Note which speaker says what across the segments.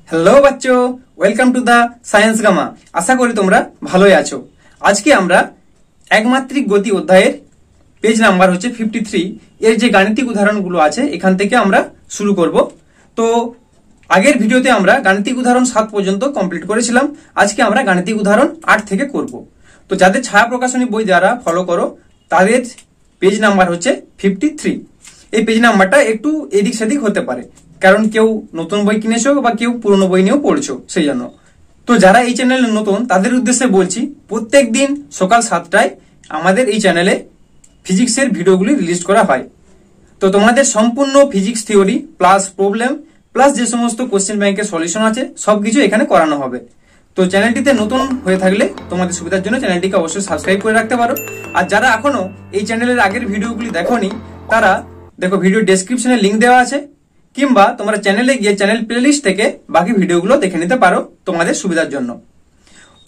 Speaker 1: Hello বাচ্চো, welcome to the science gamma. আশা করি তোমরা ভালোই আছো। আজকে আমরা একমাত্রিক গতি অধ্যায়ের পেজ নাম্বার হচ্ছে 53 এর যে গাণিতিক উদাহরণগুলো আছে এখান থেকে আমরা শুরু করব। তো আগের ভিডিওতে আমরা গাণিতিক উদাহরণ 7 পর্যন্ত কমপ্লিট করেছিলাম। আজকে আমরা গাণিতিক উদাহরণ 8 থেকে করব। তো যাদের ছায়া প্রকাশনী বই যারা ফলো করো তাদের পেজ নাম্বার হচ্ছে 53। এই পেজ নাম্বারটা একটু এদিক সেদিক হতে পারে, কারণ কেউ নতুন বই কিনেছো বা কেউ পুরনো বই নিয়েও পড়ছো, সেই জন্য। তো যারা এই চ্যানেলে নতুন তাদের উদ্দেশ্যে বলছি, প্রত্যেক দিন সকাল 7টায় আমাদের এই চ্যানেলে ফিজিক্সের ভিডিওগুলি রিলিজ করা হয়। তো তোমাদের সম্পূর্ণ physics theory plus problem plus যে সমস্ত কোশ্চেন ব্যাংকের সলিউশন আছে সবকিছু এখানে করানো হবে। তো চ্যানেলটিতে নতুন হয়ে থাকলে তোমাদের সুবিধার জন্য চ্যানেলটিকে অবশ্যই সাবস্ক্রাইব করে রাখতে পারো। আর যারা এখনো এই চ্যানেলের আগের ভিডিওগুলি দেখোনি তারা দেখো, ভিডিও ডেসক্রিপশনে লিংক দেওয়া আছে, কিংবা তোমরা চ্যানেলে গিয়ে চ্যানেল প্লেলিস্ট থেকে বাকি ভিডিওগুলো দেখে নিতে পারো তোমাদের সুবিধার জন্য।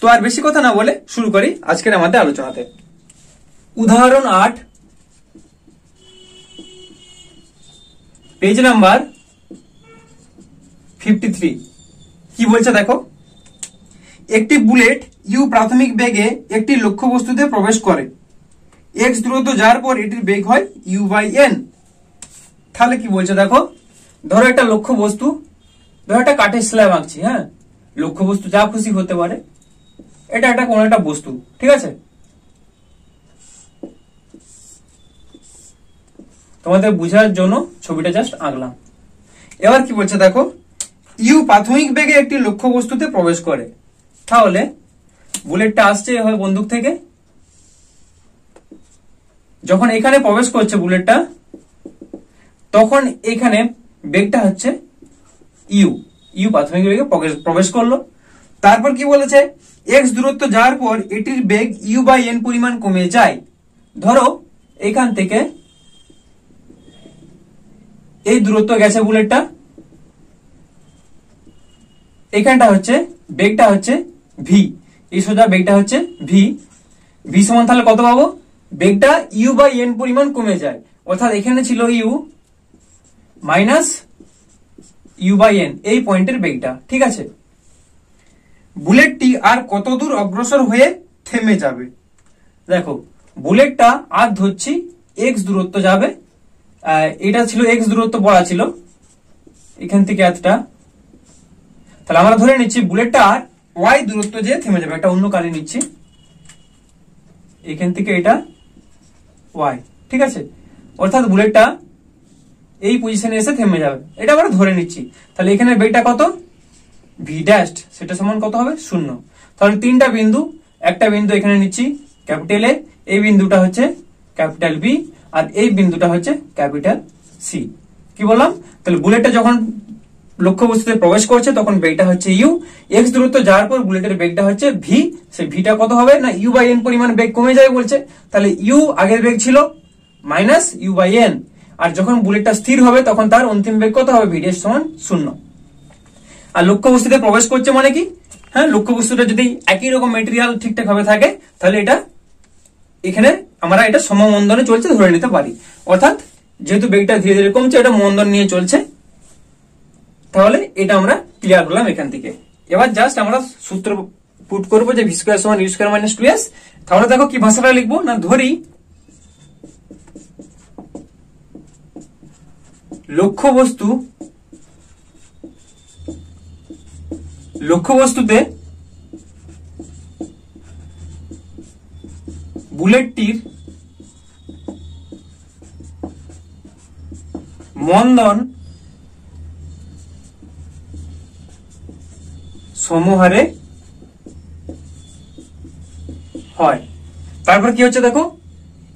Speaker 1: তো আর বেশি কথা না বলে শুরু করি আজকের আমাদের আলোচনাতে। উদাহরণ 8, পেজ নাম্বার 53। কি বলছে দেখো, একটি বুলেট ইউ প্রাথমিক বেগে একটি লক্ষ্যবস্তুতে প্রবেশ করে। এক্স দূরত্ব যাওয়ার পর এটির বেগ হয় ইউ বাই এন। তাহলে কি বলছে দেখো, ধরো একটা লক্ষ্য বস্তু, ধরো একটা কাঠের স্ল্যাব আঁকছি। হ্যাঁ, লক্ষ্য বস্তু যা খুশি হতে পারে, এটা একটা কোন একটা বস্তু, ঠিক আছে। তোমাদের বোঝার জন্য ছবিটা জাস্ট আঁকলাম। এবার কি বলছে দেখো, ইউ প্রাথমিক বেগে একটি লক্ষ্য বস্তুতে প্রবেশ করে। তাহলে বুলেটটা আসছে হয় বন্দুক থেকে, যখন এখানে প্রবেশ করছে বুলেটটা, তখন এখানে বেগটা হচ্ছে ইউ। ইউ প্রাথমিক বেগে প্রবেশ করলো। তারপর কি বলেছে, এক্স দূরত্ব যাওয়ার পর এটির বেগ ইউ বাই এন পরিমাণ কমে যায়। ধরো এখান থেকে এই দূরত্ব গেছে বুলেটটা, এখানটা হচ্ছে বেগটা হচ্ছে ভি, এই সোজা বেগটা হচ্ছে ভি। ভি সমান তাহলে কত পাবো, বেগটা ইউ বাই এন পরিমাণ কমে যায়, অর্থাৎ এখানে ছিল U minus you by N, এই পয়েন্টের বেগটা, ঠিক আছে। বুলেটটি আর কত দূর অগ্রসর হয়ে থেমে যাবে। দেখো বুলেটটা আর ধরছি এক্স দূরত্ব যাবে, এটা ছিল এক্স দূরত্ব বলা ছিল এখান থেকে এতটা। তাহলে আমরা ধরে নিচ্ছি বুলেটটা আর ওয়াই দূরত্ব যে থেমে যাবে। একটা অন্য কালি নিচ্ছি, এখান থেকে এটা ওয়াই, ঠিক আছে। অর্থাৎ বুলেটটা এই পজিশনে এসে থেমে যাবে, এটা আমরা ধরে নিচ্ছি। তাহলে এখানে বেগটা কত, ভি ড্যাশ, সেটা সমান কত হবে, 0। তাহলে তিনটা বিন্দু, একটা বিন্দু এখানে নিচ্ছি ক্যাপিটাল এ, এই বিন্দুটা হচ্ছে ক্যাপিটাল বি, আর এই বিন্দুটা হচ্ছে ক্যাপিটাল সি। কি বললাম, তাহলে বুলেটটা যখন লক্ষ্যবস্তুতে প্রবেশ করছে তখন বেগটা হচ্ছে ইউ, এক্স দূরত্ব যাওয়ার পর বুলেটের বেগটা হচ্ছে ভি। সেই ভিটা কত হবে না, ইউ বাই এন পরিমাণ বেগ কমে যায় বলছে। তাহলে ইউ আগের বেগ ছিল মাইনাস ইউ বাই এন, আর যখন বুলেটটা স্থির হবে তখন তার অন্তিম বেগ কত হবে, ভি ড্যাশ সমান 0। আর লক্ষ্যবস্তুতে প্রবেশ করছে মানে কি, হ্যাঁ, লক্ষ্যবস্তুটা যদি একই রকম মেটেরিয়াল ঠিকঠাক ভাবে থাকে তাহলে এটা এখানে আমরা এটা সমমন্দনে চলছে ধরে নিতে পারি। অর্থাৎ যেহেতু বেগটা ধীরে ধীরে কমছে, এটা মন্দন নিয়ে চলছে, তাহলে এটা আমরা ক্লিয়ার করলাম এখান থেকে। এবার জাস্ট আমরা সূত্র পুট করবো যে ভি স্কয়ার সমান ইউ স্কয়ার মাইনাস 2s। তাহলে দেখো কি ভাষাটা লিখবো না, ধরি লক্ষ্যবস্তুতে বুলেটটির মন্দন সমহারে হয়। তারপর কি হচ্ছে দেখো,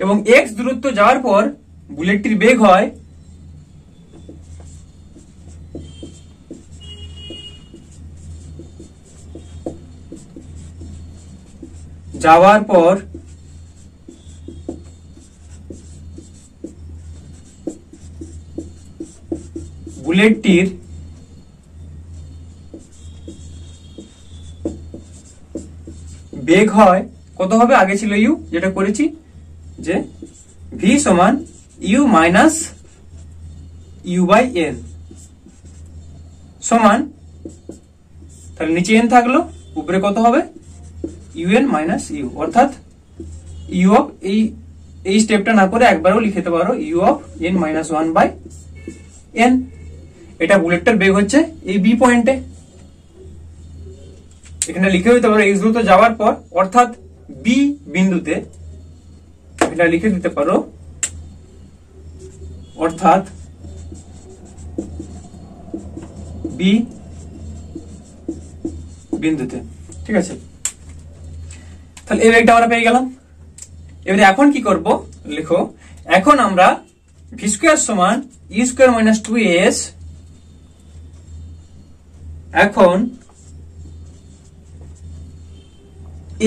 Speaker 1: এবং এক্স দূরত্ব যাওয়ার পর বুলেটটির বেগ হয় যাওয়ার পর বুলেটটির বেগ হয় কত হবে, আগে ছিল ইউ যেটা করেছি, যে ভি সমান U minus you by N সমান তাহলে নিচে n থাকলো, উপরে কত হবে un মাইনাস ইউ, অর্থাৎ ইউ অফ এই স্টেপটা না করে একবারও লিখতে পারো U of n minus one by n। এটা বুলেটটার বেগ হচ্ছে এই বি পয়েন্টে, এখানে লিখে দিতে পারো x দ্রুত যাওয়ার পর, অর্থাৎ বি বিন্দুতে এটা লিখে দিতে পারো, অর্থাৎ বি বিন্দুতে। ঠিক আছে, তাহলে এই বেগটা আমরা পেয়ে গেলাম। এবারে এখন কি করব লিখো, এখন আমরা ভি স্কোয়ার সমান ই স্কোয়ার মাইনাস 2as, এখন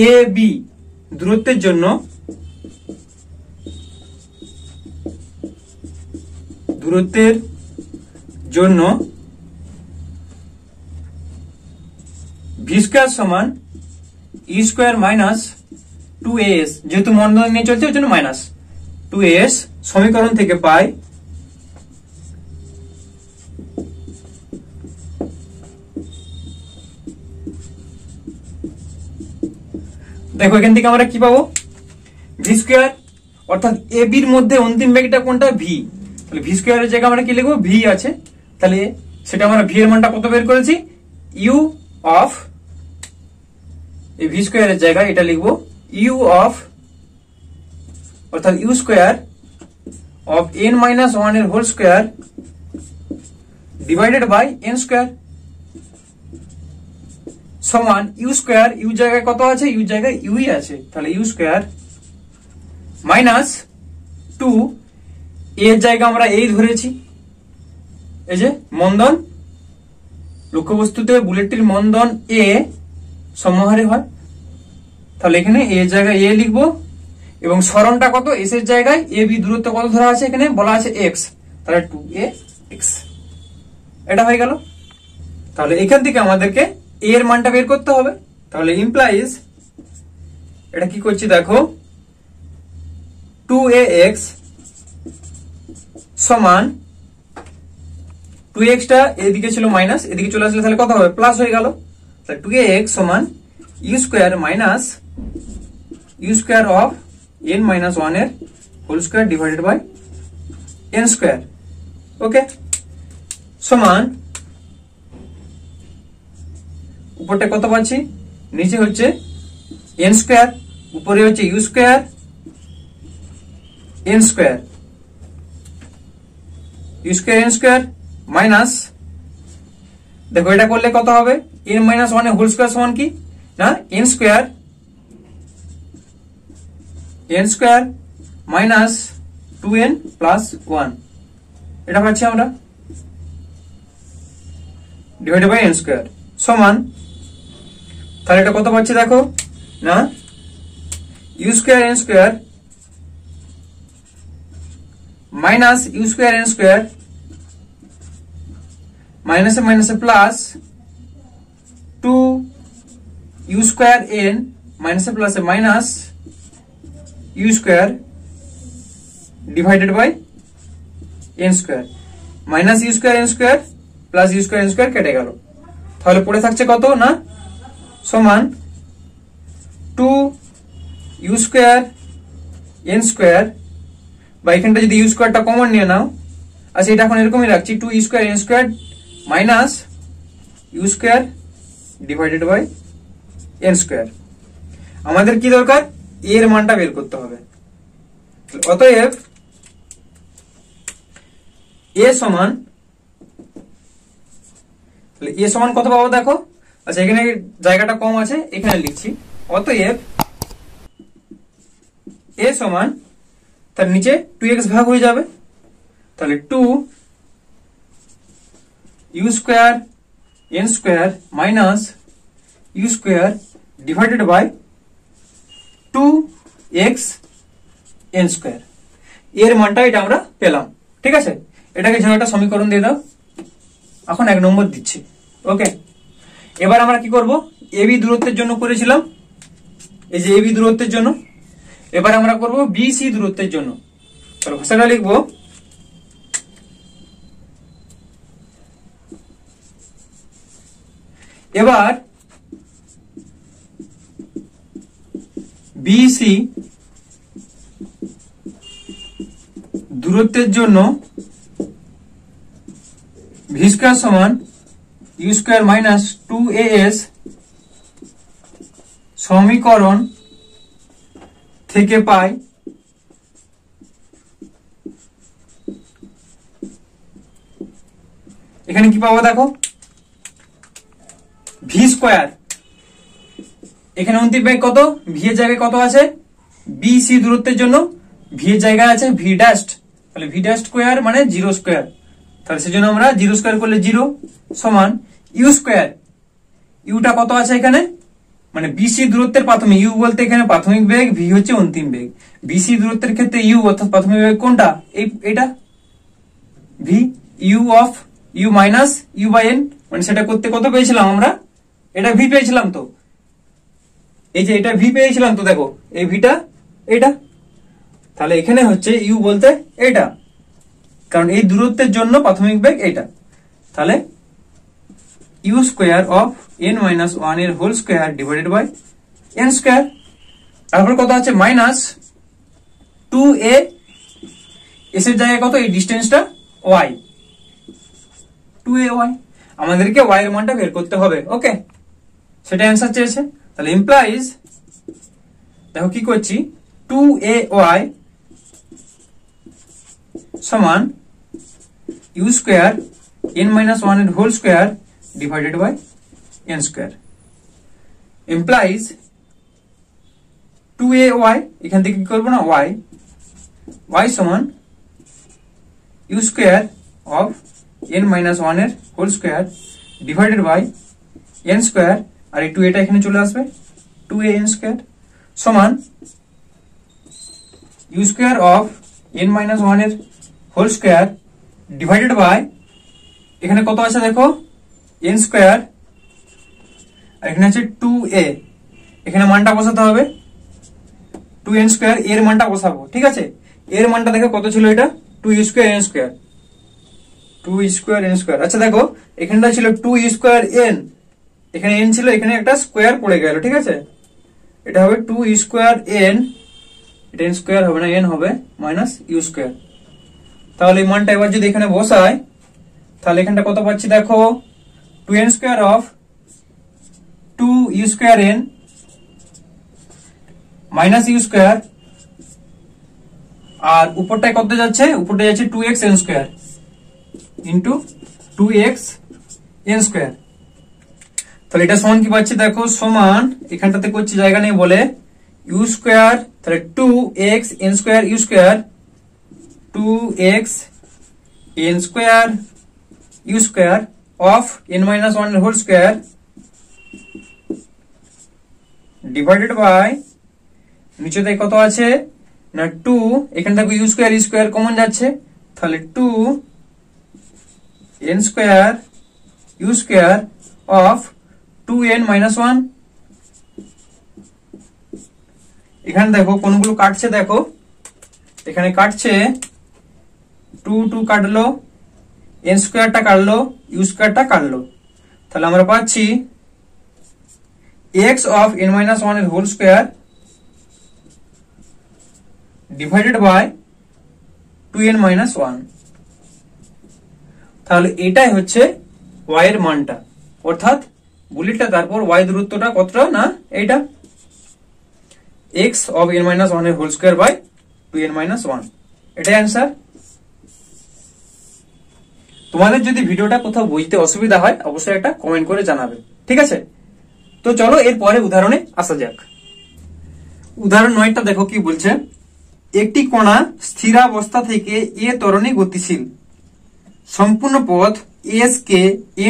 Speaker 1: এ বি দূরত্বের জন্য ভি স্কোয়ার সমান ই স্কোয়ার মাইনাস 2as, যেহেতু মন্দন নিয়ে চলছে ওই জন্য মাইনাস 2as সমীকরণ থেকে পাই দেখো এখান থেকে আমরা কি পাবো, ভি স্কোয়ার, অর্থাৎ এ বির মধ্যে অন্তিম বেগটা কোনটা ভি, তাহলে ভি স্কোয়ারের জায়গায় আমরা কি লিখবো ভি আছে, তাহলে সেটা আমরা ভি এর মানটা কত বের করেছি, ইউ অফ, এই ভি স্কোয়ারের জায়গায় এটা লিখবো ইউ অফ, অর্থাৎ u square of n minus one এর whole square divided by n square সমান ইউ স্কোয়ার, ইউ জায়গায় কত আছে, ইউ জায়গায় ইউই আছে, তাহলে ইউ স্কোয়ার মাইনাস 2, এর জায়গা আমরা এই ধরেছি, এই যে মন্দন লক্ষ্যবস্তুতে বুলেটটির মন্দন এ সমহারে হয়, তাহলে এখানে এ জায়গায় এ লিখবো, এবং সরণটা কত, এস এর জায়গায় এ বি দূরত্ব কত ধরা আছে, এখানে বলা আছে এক্স, তাহলে 2ax, এটা হয়ে গেল। তাহলে এখান থেকে আমাদেরকে এ এর মানটা বের করতে হবে, তাহলে ইমপ্লাইজ, এটা কি করছি দেখো, 2ax সমান 2x টা এদিকে ছিল মাইনাস, এদিকে চলে আসলে তাহলে কত হবে প্লাস হয়ে গেল, তাহলে 2ax সমান u square minus u square of n minus one এর whole square divided by n square, okay, সমান উপরটা কত পাচ্ছি, নিচে হচ্ছে n স্কোয়ার, উপরে হচ্ছে U square n square, U square n square minus, দেখো এটা করলে কত হবে, n মাইনাস ওয়ান এর হোল স্কোয়ার সমান কি না n square minus 2n plus 1, এটা পাচ্ছি আমরা ডিভাইডেড বাই n স্কোয়ার সমান, তাহলে এটা কত পাচ্ছি দেখো না u square n square minus u square n square, মাইনাসে মাইনাসে প্লাস 2 ইউ স্কোয়ার n, মাইনাসে প্লাসে minus u square divided by n square, minus u square n square plus u square n square কেটে গেল, তাহলে পড়ে থাকছে কত না সমান 2 ইউ স্কোয়ার n স্কোয়ার, বা এখানটা যদি ইউ স্কোয়ারটা কমন নিয়ে নাও, আচ্ছা এটা এখন এরকমই রাখছি 2 u square n square minus u square divided by n square. আমাদের কি দরকার, এর মানটা বের করতে হবে, অতএব এ সমান, এ সমান কত পাবো দেখো, আচ্ছা এখানে জায়গাটা কম আছে এখানে লিখছি, অতএব এ সমান, তার নিচে 2x ভাগ হয়ে যাবে, তাহলে 2 u square n square minus u square divided by 2x n square, এর মানটা এটা আমরা পেলাম। ঠিক আছে, এটাকে যেন একটা সমীকরণ দিয়ে দাও, এখন 1 নম্বর দিচ্ছি, ওকে। এবার আমরা কি করব, এবি দূরত্বের জন্য করেছিলাম, এই যে এবি দূরত্বের জন্য, এবার আমরা করব বিসি দূরত্বের জন্য, তাহলে ভাষাটা লিখবো এবার বিসি দূরত্বের জন্য ভি স্কয়ার সমান ইউ স্কয়ার মাইনাস 2as সমীকরণ থেকে পাই এখানে কি পাবো দেখো ভি স্কয়ার এখানে অন্তিম বেগ কত ভি এর জায়গায় কত আছে বিসি দূরত্বের জন্য ভি এর জায়গায় আছে ভি ড্যাশ তাহলে ভি ড্যাশ স্কয়ার মানে 0 স্কয়ার তাহলে সেজন্য আমরা 0 স্কয়ার করলে 0 সমান ইউ স্কয়ার ইউটা কত আছে এখানে মানে বিসি দূরত্বের প্রাথমিক ইউ বলতে এখানে প্রাথমিক বেগ ভি হচ্ছে অন্তিম বেগ বিসি দূরত্বের ক্ষেত্রে ইউ অর্থাৎ প্রাথমিক বেগ কোনটা এটা v u of u minus you by n মানে সেটা করতে কত পেয়েছিলাম আমরা এটা ভি পেয়েছিলাম তো এই যে এটা ভি পেয়েছিলাম তো দেখো এই ভিটা এটা তাহলে এখানে হচ্ছে ইউ বলতে এটা কারণ এই দূরত্বের জন্য প্রাথমিক বেগ এটা তাহলে u square of n minus 1 এর whole square divided by n square তারপর কত আছে মাইনাস 2a এস এর জায়গায় কত এই ডিসটেন্সটা y 2ay আমাদেরকে y এর মানটা বের করতে হবে ওকে সেটা অ্যানসার চেয়েছে তাহলে ইমপ্লাইজ দেখো কি করছি 2ay সমান ইউ স্কয়ার n মাইনাস 1 এর whole square divided by n square implies 2ay এখান থেকে কি করব না y সমান u square of n minus 1 এর whole square divided by n square আর এই 2a টা এখানে চলে আসবে 2an স্কয়ার সমান u square of n minus 1 এর হোল স্কয়ার ডিভাইডেড বাই এখানে কত আছে দেখো n স্কয়ার আর এখানে আছে 2a এখানে মানটা বসাতে হবে 2n স্কয়ার এর মানটা বসাবো ঠিক আছে এর মানটা দেখো কত ছিল এটা 2u square n square 2u square n square আচ্ছা দেখো এখানটা ছিল 2u স্কয়ার n এখানে n ছিল এখানে একটা স্কয়ার পড়ে গেল ঠিক আছে এটা হবে 2u স্কয়ার n এটা n স্কয়ার হবে না n হবে মাইনাস u স্কয়ার তাহলে এই মানটা এবার যদি এখানে বসাই তাহলে এখানটা কত পাচ্ছি দেখো 2n square of 2u square n minus u square আর উপরটায় কত যাচ্ছে উপরটায় যাচ্ছে 2x n square into 2x n square তাহলে এটা সমান কি পাচ্ছি দেখো সমান এখানটাতে করছি জায়গা নেই বলে u স্কয়ার তাহলে 2x n square u square 2x n square u square of n minus 1 এর হোল স্কয়ার ডিভাইডেড বাই নিচেতে কত আছে না 2 এখান থেকে u square e square common যাচ্ছে তাহলে 2 n square u square of 2n minus 1 এখানে দেখো কোনগুলো কাটছে দেখো এখানে কাটছে 2 2 কাটলো n স্কয়ারটা কাটলো u স্কয়ারটা কাটলো তাহলে আমরা পাচ্ছি x অফ n মাইনাস 1 এর whole square divided by 2n minus 1 তাহলে এটাই হচ্ছে y এর মানটা অর্থাৎ বুলেটটা তারপর y দূরত্বটা কতটা না এইটা x অফ n মাইনাস 1 এর whole square by 2n minus 1 এটাই অ্যান্সার তোমাদের যদি ভিডিওটা কোথাও বুঝতে অসুবিধা হয় অবশ্যই একটা কমেন্ট করে জানাবে ঠিক আছে তো চলো এরপরে উদাহরণে আসা যাক উদাহরণ 9টা দেখো কি বলছে একটি কণা স্থিরাবস্থা থেকে a ত্বরণে গতিশীল সম্পূর্ণ পথ s কে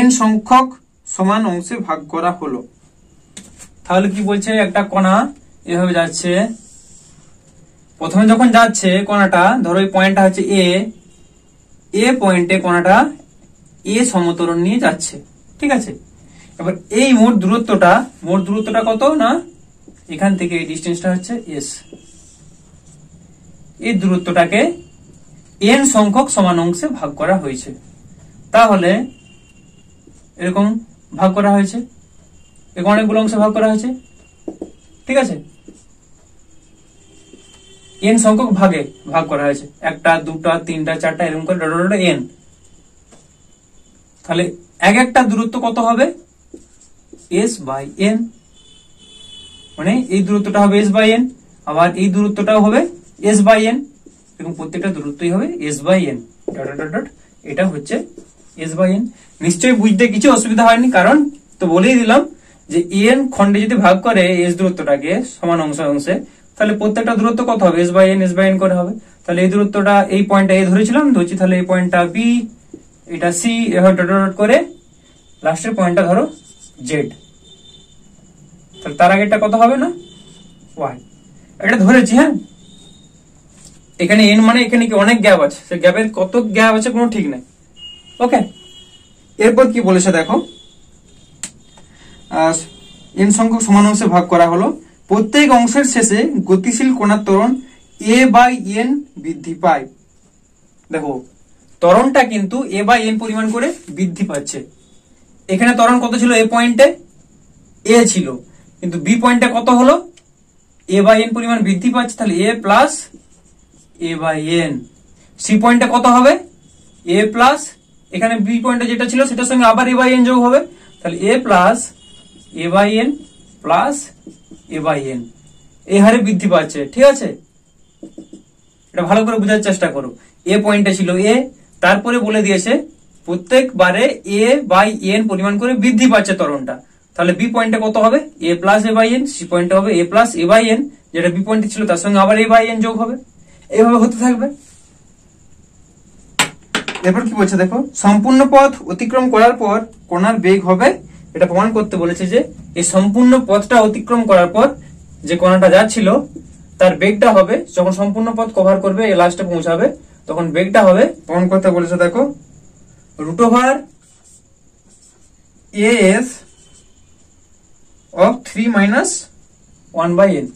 Speaker 1: n সংখ্যক সমান অংশে ভাগ করা হলো তাহলে কি বলছে একটা কণা এভাবে যাচ্ছে প্রথমে যখন যাচ্ছে কণাটা ধরো এই পয়েন্টটা হচ্ছে এ পয়েন্টে কণাটা এ সমতরণ নিয়ে যাচ্ছে ঠিক আছে এবার এই মোট দূরত্বটা কত না এখান থেকে এই ডিসটেন্সটা হচ্ছে s এই দূরত্বটাকে n সংখ্যক সমান অংশে ভাগ করা হয়েছে তাহলে এরকম ভাগ করা হয়েছে এরকম অনেকগুলো অংশে ভাগ করা হয়েছে ঠিক আছে এন সংখ্যক ভাগে ভাগ করা হয়েছে, একটা দুটা তিনটা চারটা এরকম করে ডট ডট এন। তাহলে এক একটা দূরত্ব কত হবে? এস বাই এন, মানে এই দূরত্বটা হবে এস বাই এন, আবার এই দূরত্বটাও হবে এস বাই এন, এবং প্রত্যেকটা দূরত্বই হবে s by n dot dot dot, এটা হচ্ছে এস বাই এন। নিশ্চয়ই বুঝতে কিছু অসুবিধা হয়নি, কারণ তো বলেই দিলাম যে এন খন্ডে যদি ভাগ করে এস দূরত্বটাকে সমান অংশে অংশে, তাহলে প্রত্যেকটা দূরত্ব কত হবে? এস বাই এন করে হবে। তাহলে এই দূরত্বটা, এই পয়েন্টটা এ ধরেছিলাম, ধরছি, তাহলে এই পয়েন্টটা বি, এটা সি, এভাবে ডট ডট করে লাস্টের পয়েন্টটা ধরো জেড। তাহলে তার আগেরটা কত হবে না? ওয়াই। এটা ধরেছি, হ্যাঁ। এখানে এন মানে এখানে কি অনেক গ্যাপ আছে, সে গ্যাপের কত গ্যাপ আছে কোনো ঠিক নাই। ওকে, এরপর কি বলেছে দেখো, এন সংখ্যক সমান অংশে ভাগ করা হলো, প্রত্যেক অংশের শেষে গতিশীল কণার ত্বরণ এ বাই এন বৃদ্ধি পায়। দেখো ত্বরণটা কিন্তু এ বাই এন পরিমাণ করে বৃদ্ধি পাচ্ছে। এখানে ত্বরণ কত ছিল? এ পয়েন্টে এ ছিল, কিন্তু বি পয়েন্টে কত হলো? এ বাই এন পরিমাণ বৃদ্ধি পাচ্ছে, তাহলে a plus a by n. C পয়েন্টে কত হবে? এ প্লাস, এখানে বি পয়েন্টে যেটা ছিল সেটার সঙ্গে আবার এ বাই এন যোগ হবে, তাহলে a plus a by n plus a by N, এই হারে বৃদ্ধি পাচ্ছে। ঠিক আছে, এটা ভালো করে বোঝার চেষ্টা করো। এ পয়েন্টে ছিল এ, তারপরে বলে দিয়েছে প্রত্যেকবারে এ বাই এন পরিমাণ করে বৃদ্ধি পাচ্ছে ত্বরণটা, তাহলে বি পয়েন্টে কত হবে? A plus a by n. C পয়েন্টে হবে a plus a by n, যেটা বি পয়েন্টে ছিল তার সঙ্গে আবার এ বাই এন যোগ হবে, এইভাবে হতে থাকবে। এরপর কি বলছে দেখো, সম্পূর্ণ পথ অতিক্রম করার পর কণার বেগ হবে, এটা প্রমাণ করতে বলেছে যে এই সম্পূর্ণ পথটা অতিক্রম করার পর যে কণাটা যাচ্ছিল তার বেগটা হবে, যখন সম্পূর্ণ পথ কভার করবে এই লাস্টে পৌঁছাবে, তখন বেগটা হবে, প্রমাণ করতে বলেছে দেখো, root over s of 3 minus 1 by এন,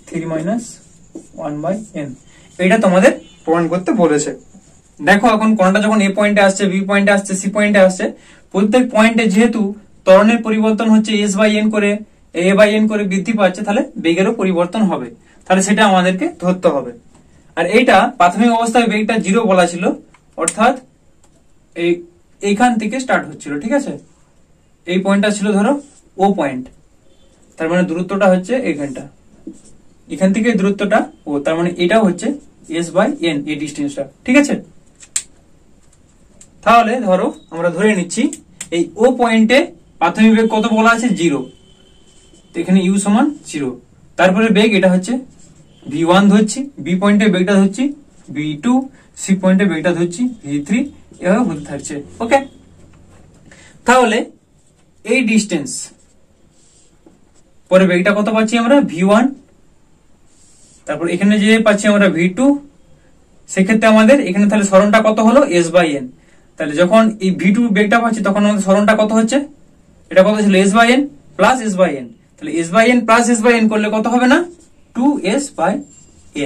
Speaker 1: 3 মাইনাস 1 বাই এন, এটা তোমাদের প্রমাণ করতে বলেছে। দেখো এখন কণাটা যখন এ পয়েন্টে আসছে, বি পয়েন্টে আসছে, সি পয়েন্টে আসছে, প্রত্যেক পয়েন্টে যেহেতু ত্বরণের পরিবর্তন হচ্ছে এস বাই এন করে, এ বাই এন করে বৃদ্ধি পাচ্ছে, তাহলে বেগেরও পরিবর্তন হবে, তাহলে সেটা আমাদেরকে ধরতে হবে। আর এইটা প্রাথমিক অবস্থায় বেগটা 0 বলা ছিল, অর্থাৎ এইখান থেকে স্টার্ট হচ্ছিল। ঠিক আছে, এই পয়েন্টটা ছিল ধরো ও পয়েন্ট, তার মানে দূরত্বটা হচ্ছে এইখানটা, এখান থেকে দূরত্বটা ও, তার মানে এটাও হচ্ছে এস বাই এন, এই ডিস্টেন্সটা। ঠিক আছে, তাহলে ধরো আমরা ধরে নিচ্ছি এই ও পয়েন্টে প্রাথমিক বেগ কত বলা আছে? 0, তো এখানে ইউ সমান 0, তারপরে বেগ এটা হচ্ছে v1 ধরছি, বি পয়েন্টে বেগটা ধরছি v2, সি পয়েন্টে বেগটা ধরছি v3, এভাবে হতে থাকছে। ওকে, তাহলে এই ডিস্টেন্স পরে বেগটা কত পাচ্ছি আমরা? v1, তারপর এখানে যে পাচ্ছি আমরা v2, সেক্ষেত্রে আমাদের এখানে তাহলে সরণটা কত হলো? s by n। তাহলে যখন এই v2 বেগটা পাচ্ছি তখন আমাদের সরণটা কত হচ্ছে? এটা কত ছিল? s by n plus s by n, তাহলে s by n plus s by n করলে কত হবে না? 2s by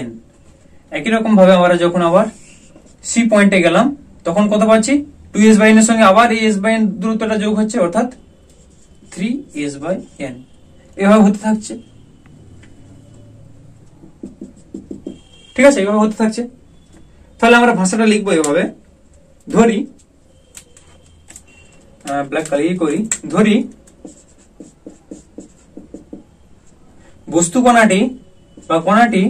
Speaker 1: n। একই রকম ভাবে আমরা যখন আবার সি পয়েন্টে গেলাম তখন কত পাচ্ছি? 2s বাই n এর সঙ্গে আবার এই s বাই n দূরত্বটা যোগ হচ্ছে, অর্থাৎ 3s বাই n, এভাবে হতে থাকছে। ঠিক আছে, এভাবে হতে থাকছে। তাহলে আমরা ভাষাটা লিখবো এভাবে, ধরি ব্ল্যাক কালার করি, ধরি বস্তু কণাটি বা কণাটি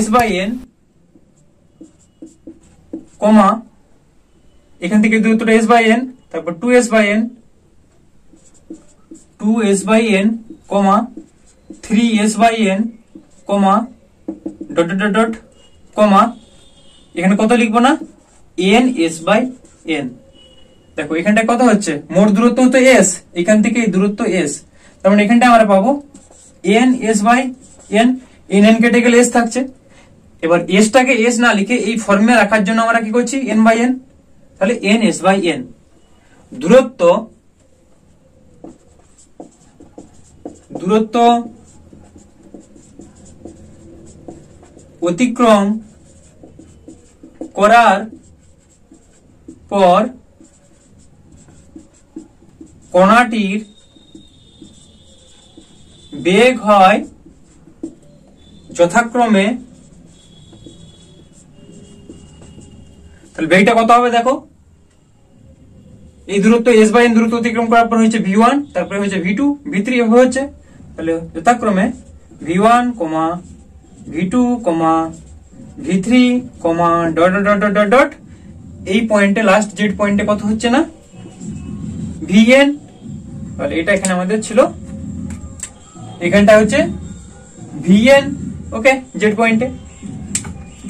Speaker 1: s বাই n কমা এখান থেকে দূরত্বটা s বাই n, তারপর 2s by n, 2s by n comma 3s by n comma dot dot dot comma এখানে কত লিখবো না? ns by n। দেখো এখানটা কত হচ্ছে? মোট দূরত্ব তো s, এখান থেকে এই দূরত্ব s, তার মানে এখানটা আমরা পাবো ns বাই n, n কেটে গেলে s থাকছে। এবার s টাকে s না লিখে এই ফর্মে রাখার জন্য আমরা কি করছি? n বাই n, তাহলে ns বাই n। দূরত্ব অতিক্রম করার পর কণাটির বেগ হয় যথাক্রমে, তাহলে বেগটা কত হবে দেখো, এই দূরত্ব s বাই n দূরত্ব অতিক্রম করার পর হচ্ছে v1, তারপরে হচ্ছে v2 v3 এভাবে হচ্ছে। তাহলে যথাক্রমে v1, v2, v3, dot dot dot dot dot এই পয়েন্টে লাস্ট জেড পয়েন্টে কত হচ্ছে না vn। তাহলে এটা এখানে আমাদের ছিল, এখানটা হচ্ছে vn। ওকে, জেড পয়েন্টে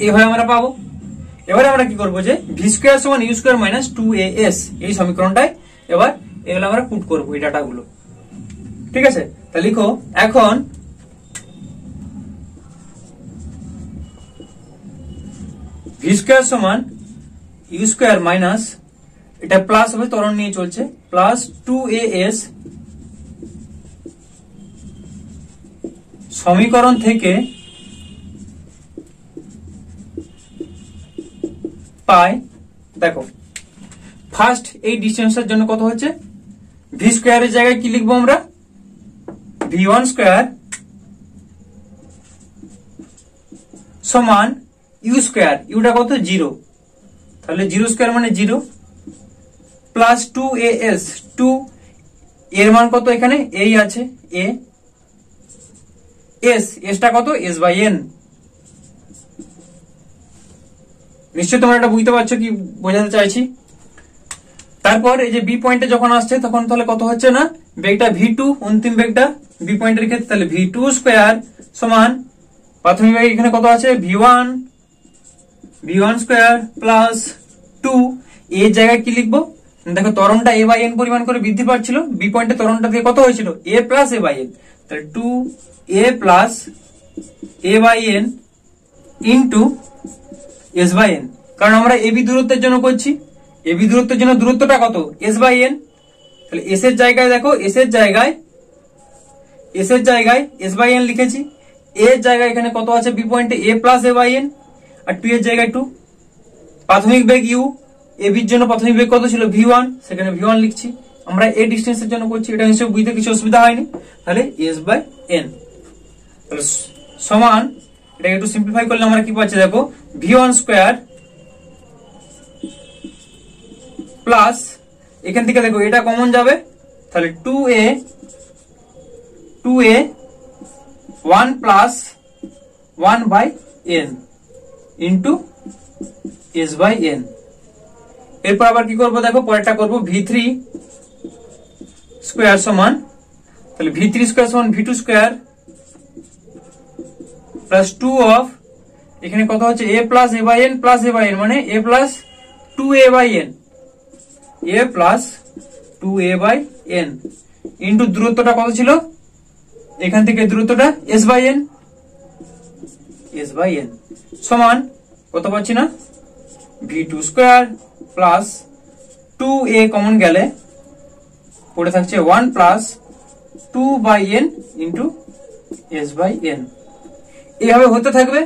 Speaker 1: এইভাবে আমরা পাবো। এবারে আমরা কি করবো যে ভি স্কোয়ার সমান ইউ স্কোয়ার মাইনাস 2as এই সমীকরণটাই এবার এগুলো আমরা পুট করবো এই ডাটাগুলো। ঠিক আছে, তাহলে লিখো এখন ভি স্কোয়ার সমান ইউ স্কোয়ার মাইনাস, এটা প্লাস হবে ত্বরণ নিয়ে চলছে, প্লাস 2as সমীকরণ থেকে পাই। দেখো ফার্স্ট এই ডিস্টেন্সের জন্য কত হচ্ছে, ভি স্কোয়ারের জায়গায় কি লিখবো আমরা, v1 স্কোয়ার সমান ইউ স্কোয়ার, ইউটা কত 0, তাহলে 0 স্কোয়ার মানে 0 প্লাস 2as, 2 এর মান কত এখানে এই আছে a, s টা কত s বাই n। নিশ্চয় তোমরা এটা বুঝতে পারছো কি বোঝাতে চাইছি। তারপর এই যে বি পয়েন্টে যখন আসছে তখন তাহলে কত হচ্ছে না, বেগটা v2 অন্তিম বেগটা বি পয়েন্টের ক্ষেত্রে, তাহলে v2 স্কোয়ার সমান প্রাথমিক বেগ এখানে কত আছে v1 স্কোয়ার প্লাস 2 এর জায়গায় কি লিখবো, দেখো ত্বরণটা a বাই n পরিমাণ করে বৃদ্ধি পাচ্ছিল, বি পয়েন্টে ত্বরণটা দিয়ে কত হয়েছিল a plus a by n, তাহলে 2a plus a by n into s by n, কারণ আমরা এবি দূরত্বের জন্য করছি, এবি দূরত্বের জন্য দূরত্বটা কত s বাই n, তাহলে s এর জায়গায় দেখো s এর জায়গায় s বাই n লিখেছি, a এর জায়গায় এখানে কত আছে বি পয়েন্টে a plus a by n, আর 2 এর জায়গায় 2, প্রাথমিক বেগ u, এবির জন্য প্রাথমিক বেগ কত ছিল v1, সেখানে v1 লিখছি, আমরা এই ডিস্টেন্সের জন্য করছি, এটা নিশ্চয়ই বুঝতে কিছু অসুবিধা হয়নি। তাহলে s বাই n তাহলে সমান, এটা একটু সিম্পলিফাই করলে আমরা কি পাচ্ছি দেখো v1 স্কোয়ার প্লাস এখান থেকে দেখো এটা কমন যাবে, তাহলে 2a 1 plus 1 by n into s by n। এরপর আবার কি করবো দেখো, পরেরটা করবো v3 স্কোয়ার সমান, তাহলে v3 স্কোয়ার সমান v2 স্কোয়ার প্লাস 2 অফ এখানে কত হচ্ছে a plus a by n plus a by n মানে a plus 2a by n, a plus 2a by n into দূরত্বটা কত ছিল এখান থেকে দূরত্বটা s বাই n সমান কত পাচ্ছি না v2 square plus 2a common গেলে পড়ে থাকছে 1 plus 2 by n into s by n, এইভাবে হতে থাকবে।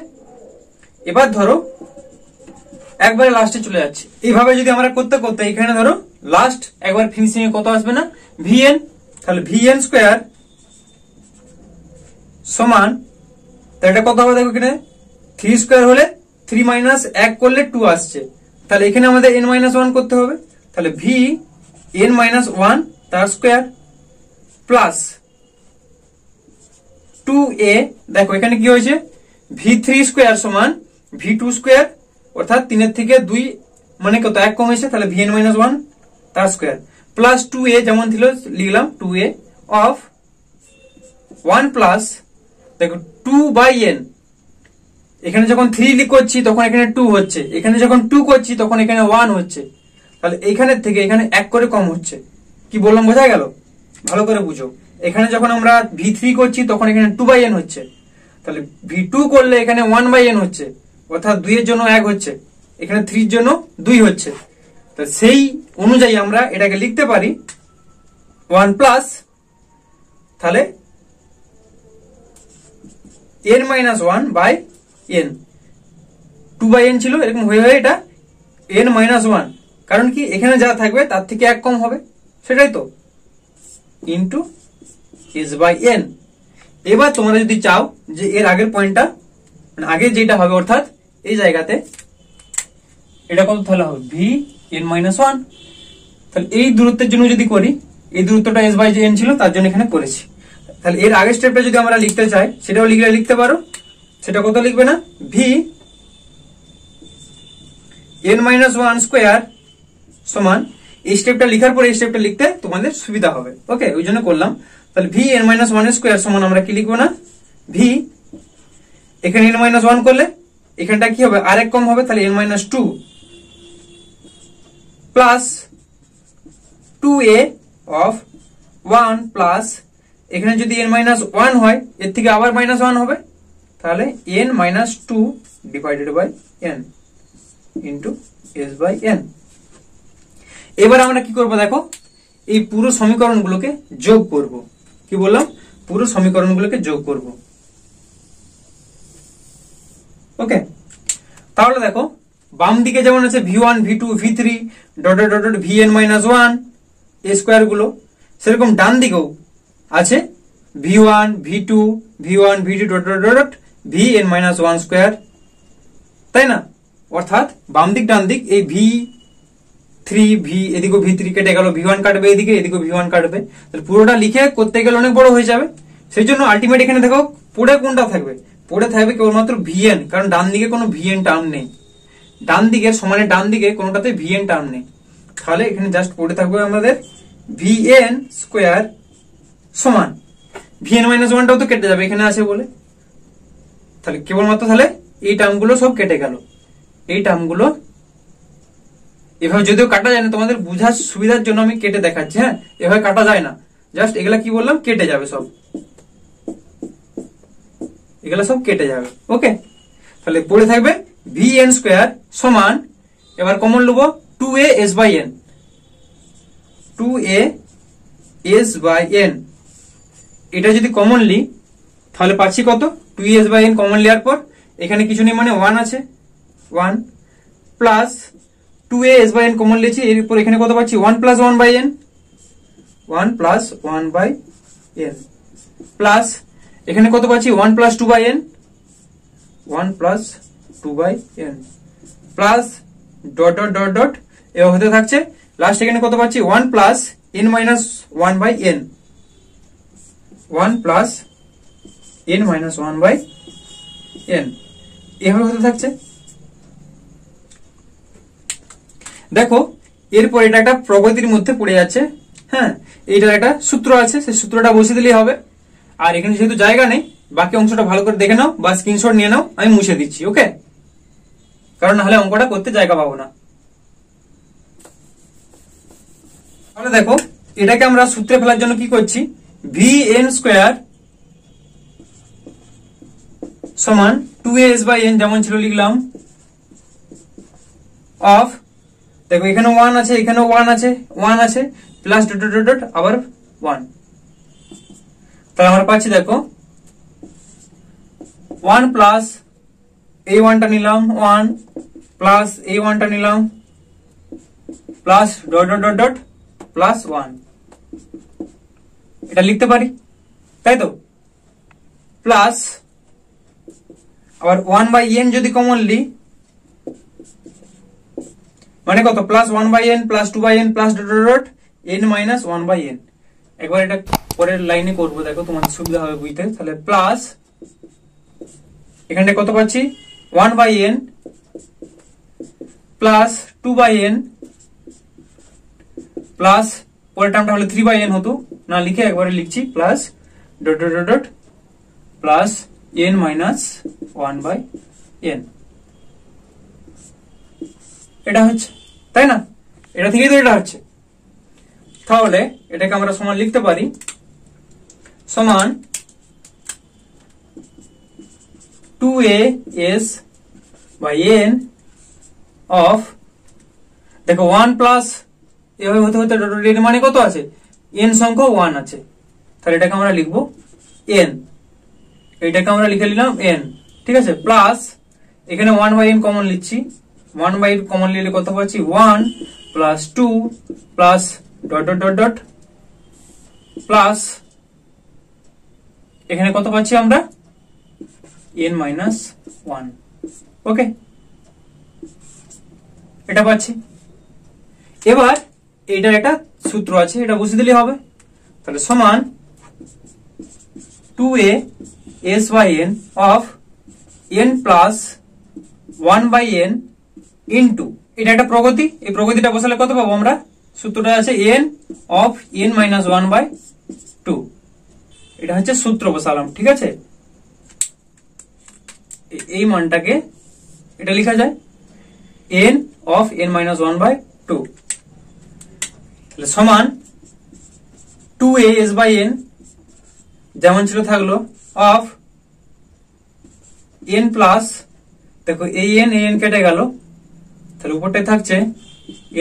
Speaker 1: এবার ধরো একবারে লাস্টে চলে যাচ্ছে, এইভাবে যদি আমরা করতে করতে এখানে ধরো লাস্ট একবার ফিনিশিং এ কত আসবে না vn, তাহলে vn স্কোয়ার সমান, তাহলে এটা কত হবে দেখো এখানে 3 স্কোয়ার হলে 3 মাইনাস 1 করলে 2 আসছে, তাহলে এখানে আমাদের n মাইনাস 1 করতে হবে, তাহলে v n মাইনাস 1 তার স্কোয়ার প্লাস 2a, দেখো এখানে কি হয়েছে v3 স্কোয়ার সমান v2 স্কোয়ার, অর্থাৎ 3 এর থেকে 2 মানে কত 1 কমেছে, তাহলে vn মাইনাস 1 তার স্কোয়ার প্লাস 2a যেমন ছিল লিখলাম 2a অফ 1 প্লাস দেখো 2 বাই n, এখানে যখন 3 করছি তখন এখানে 2 হচ্ছে, এখানে যখন 2 করছি তখন এখানে 1 হচ্ছে, তাহলে এইখানের থেকে এখানে 1 করে কম হচ্ছে, কি বললাম বোঝা গেল, ভালো করে বুঝো। এখানে যখন আমরা v3 করছি তখন এখানে 2 বাই n হচ্ছে, তাহলে v2 করলে এখানে 1 বাই n হচ্ছে, অর্থাৎ 2 এর জন্য 1 হচ্ছে, এখানে 3 এর জন্য 2 হচ্ছে, তো সেই অনুযায়ী আমরা এটাকে লিখতে পারি 1 প্লাস, তাহলে n minus 1 by n, 2 by n ছিল এরকম হয়ে হয়ে এটা n মাইনাস 1, কারণ কি এখানে যা থাকবে তার থেকে 1 কম হবে, সেটাই তো, ইন্টু s বাই n। এবার তোমরা যদি চাও যে এর আগের পয়েন্টটা মানে আগে যেটা হবে অর্থাৎ এই জায়গাতে এটা কত তাহলে হবে ভি এন মাইনাস ওয়ান। তাহলে এই দূরত্বের জন্য যদি করি, এই দূরত্বটা এস বাই যে এন ছিল তার জন্য এখানে করেছি। তাহলে এর আগের স্টেপটা যদি আমরা লিখতে চাই সেটাও লিখতে পারো। সেটা কত লিখবে না, V n minus one square সমান, এই স্টেপটা লিখার পরে এই স্টেপটা লিখতে তোমাদের সুবিধা হবে। ওকে, ওই জন্য করলাম। তাহলে V n minus one square সমান আমরা কি লিখবো না, ভি এখানে এন মাইনাস ওয়ান করলে এখানটা কি হবে আর এক কম হবে, তাহলে n minus two plus two a of one plus এখানে যদি এন মাইনাস ওয়ান হয় এর থেকে আবার মাইনাস ওয়ান হবে, তাহলে n minus two divided by n into s by n. এবার আমরা কি করব দেখো, এই পুরো সমীকরণগুলোকে যোগ করব। কি বললাম, পুরো সমীকরণগুলোকে যোগ করব। ওকে, তাহলে দেখো বাম দিকে যেমন আছে v one v two v three dot dot dot v n minus one a square গুলো, সেরকম ডান দিকেও আছে v one v two dot dot dot v n minus one square, তাই না? অর্থাৎ বাম দিক ডান দিক এই ভি থ্রি ভি এদিকে ভি থ্রি কেটে গেল, ভি ওয়ান কাটবে এদিকে, এদিকে ভি ওয়ান কাটবে, তাহলে পুরোটা লিখে করতে গেলে অনেক বড় হয়ে যাবে। সেই জন্য আলটিমেট এখানে দেখো পড়ে কোনটা থাকবে, পড়ে থাকবে কেবলমাত্র ভিএন, কারণ ডান দিকে কোনো ভিএন টার্ম নেই, ডান দিকের সমানে ডান দিকে কোনোটাতে ভিএন টার্ম নেই। তাহলে এখানে জাস্ট পড়ে থাকবে আমাদের ভিএন স্কোয়ার সমান ভিএন মাইনাস ওয়ানটাও তো কেটে যাবে এখানে আছে বলে, তাহলে কেবলমাত্র তাহলে এই টার্মগুলো সব কেটে গেল। এই টার্মগুলো এভাবে যদিও কাটা যায় না, তোমাদের বুঝার সুবিধার জন্য আমি কেটে দেখাচ্ছি। হ্যাঁ, এভাবে কাটা যায় না, জাস্ট এগুলা কি বললাম কেটে যাবে সব, এগুলা সব কেটে যাবে। ওকে, তাহলে পড়ে থাকবে ভি এন স্কোয়ার সমান, এবার কমন নেবো two a s by n, two a s by N. এটা যদি কমন লি তাহলে পাচ্ছি কত, two s by n common নেওয়ার পর এখানে কিছু নেই মানে ওয়ান আছে, one plus two a s by n common লিয়েছি, এরপর এখানে কত পাচ্ছি one plus one by n, one plus one by n plus এখানে কত পাচ্ছি one plus two by n, one plus two by n plus dot dot dot dot এবার হতে থাকছে। লাস্ট এখানে কত পাচ্ছি one plus n minus one by n, one plus n minus one by n, এভাবে হতে থাকছে। দেখো এরপর এটা একটা প্রগতির মধ্যে পড়ে যাচ্ছে। হ্যাঁ, এইটার একটা সূত্র আছে, সেই সূত্রটা বসিয়ে দিলেই হবে। আর এখানে যেহেতু জায়গা নেই, বাকি অংশটা ভালো করে দেখে নাও বা স্ক্রিনশট নিয়ে নাও, আমি মুছে দিচ্ছি। ওকে, কারণ নাহলে অঙ্কটা করতে জায়গা পাবো না। তাহলে দেখো এটাকে আমরা সূত্রে ফেলার জন্য কি করছি, ভি এন স্কোয়ার সমান টু এস বাই এন যেমন ছিল লিখলাম, অফ দেখো এখানে ওয়ান আছে, এখানেও ওয়ান আছে প্লাস ডট ডট ডট আবার ওয়ান। তাহলে আমরা পাচ্ছি দেখো ওয়ান প্লাস এই ওয়ানটা নিলাম ওয়ান প্লাস এই ওয়ানটা নিলাম plus dot dot dot dot plus one, এটা লিখতে পারি তাই তো, প্লাস আবার ওয়ান বাই এন যদি কমন লি মানে কত plus one by n plus two by n plus dot dot dot n minus one by n. একবার এটা পরের লাইনে করবো, দেখো তোমাদের সুবিধা হবে বুঝতে। তাহলে প্লাস এখানটা কত পাচ্ছি one by n plus two by n plus পরের টার্মটা হলে থ্রি বাই এন হতো না, লিখে একবারে লিখছি plus dot dot dot dot plus n minus one by N. এটা হচ্ছে তাই না, এটা থেকেই তো এটা হচ্ছে। তাহলে এটাকে আমরা সমান লিখতে পারি সমান two a s by n of দেখো ওয়ান প্লাস এভাবে হতে হতে ডট এর মানে কত আছে এন সংখ্যা ওয়ান আছে, তাহলে এটাকে আমরা লিখবো এন, এইটাকে আমরা লিখে নিলাম এন, ঠিক আছে। প্লাস এখানে ওয়ান বাই এন কমন লিখছি, ওয়ান বাই কমন নিলে কত পাচ্ছি one plus two plus dot dot dot dot plus এখানে কত পাচ্ছি আমরা n-1 ওকে এটা পাচ্ছি এবার এইটার একটা সূত্র আছে এটা বসিয়ে দিলে হবে তাহলে সমান 2a s by n of n plus 1 by n into এটা একটা প্রগতি এই প্রগতিটা বসালে কত পাবো আমরা সূত্রটা আছে n of n minus 1 by 2 এটা হচ্ছে সূত্র বসালাম ঠিক আছে এই মানটাকে এটা লেখা যায় n of n minus 1 by 2 তাহলে সমান 2a s by n যেমন ছিল থাকলো of n প্লাস দেখো এই n কেটে গেল তাহলে উপরটায় থাকছে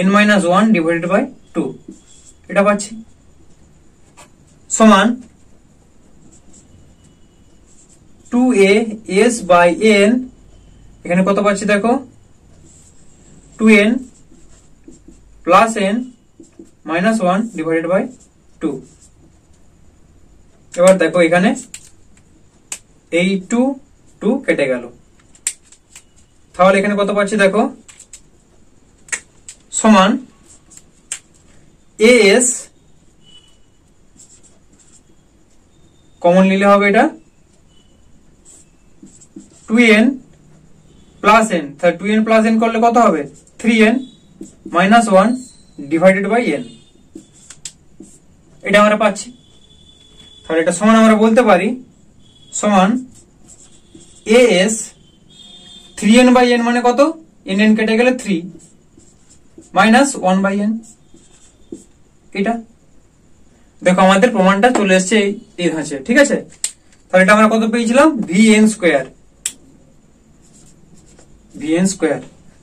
Speaker 1: n minus 1 divided by 2 এটা পাচ্ছি সমান 2a s by n এখানে কত পাচ্ছি দেখো 2n plus n minus 1 divided by 2 এবার দেখো এখানে এই 2 কেটে গেল তাহলে এখানে কত পাচ্ছি দেখো সমান as কমন নিলে হবে এটা 2n plus n তাহলে 2n plus n করলে কত হবে 3n minus 1 divided by n এটা আমরা পাচ্ছি তাহলে এটা সমান আমরা বলতে পারি সমান as 3n by n মানে কত n কেটে গেলে 3 minus 1 by n এটা দেখো আমাদের প্রমাণটা চলে এসেছে এই ধাঁচে ঠিক আছে তাহলে এটা আমরা কত পেয়েছিলাম vn স্কয়ার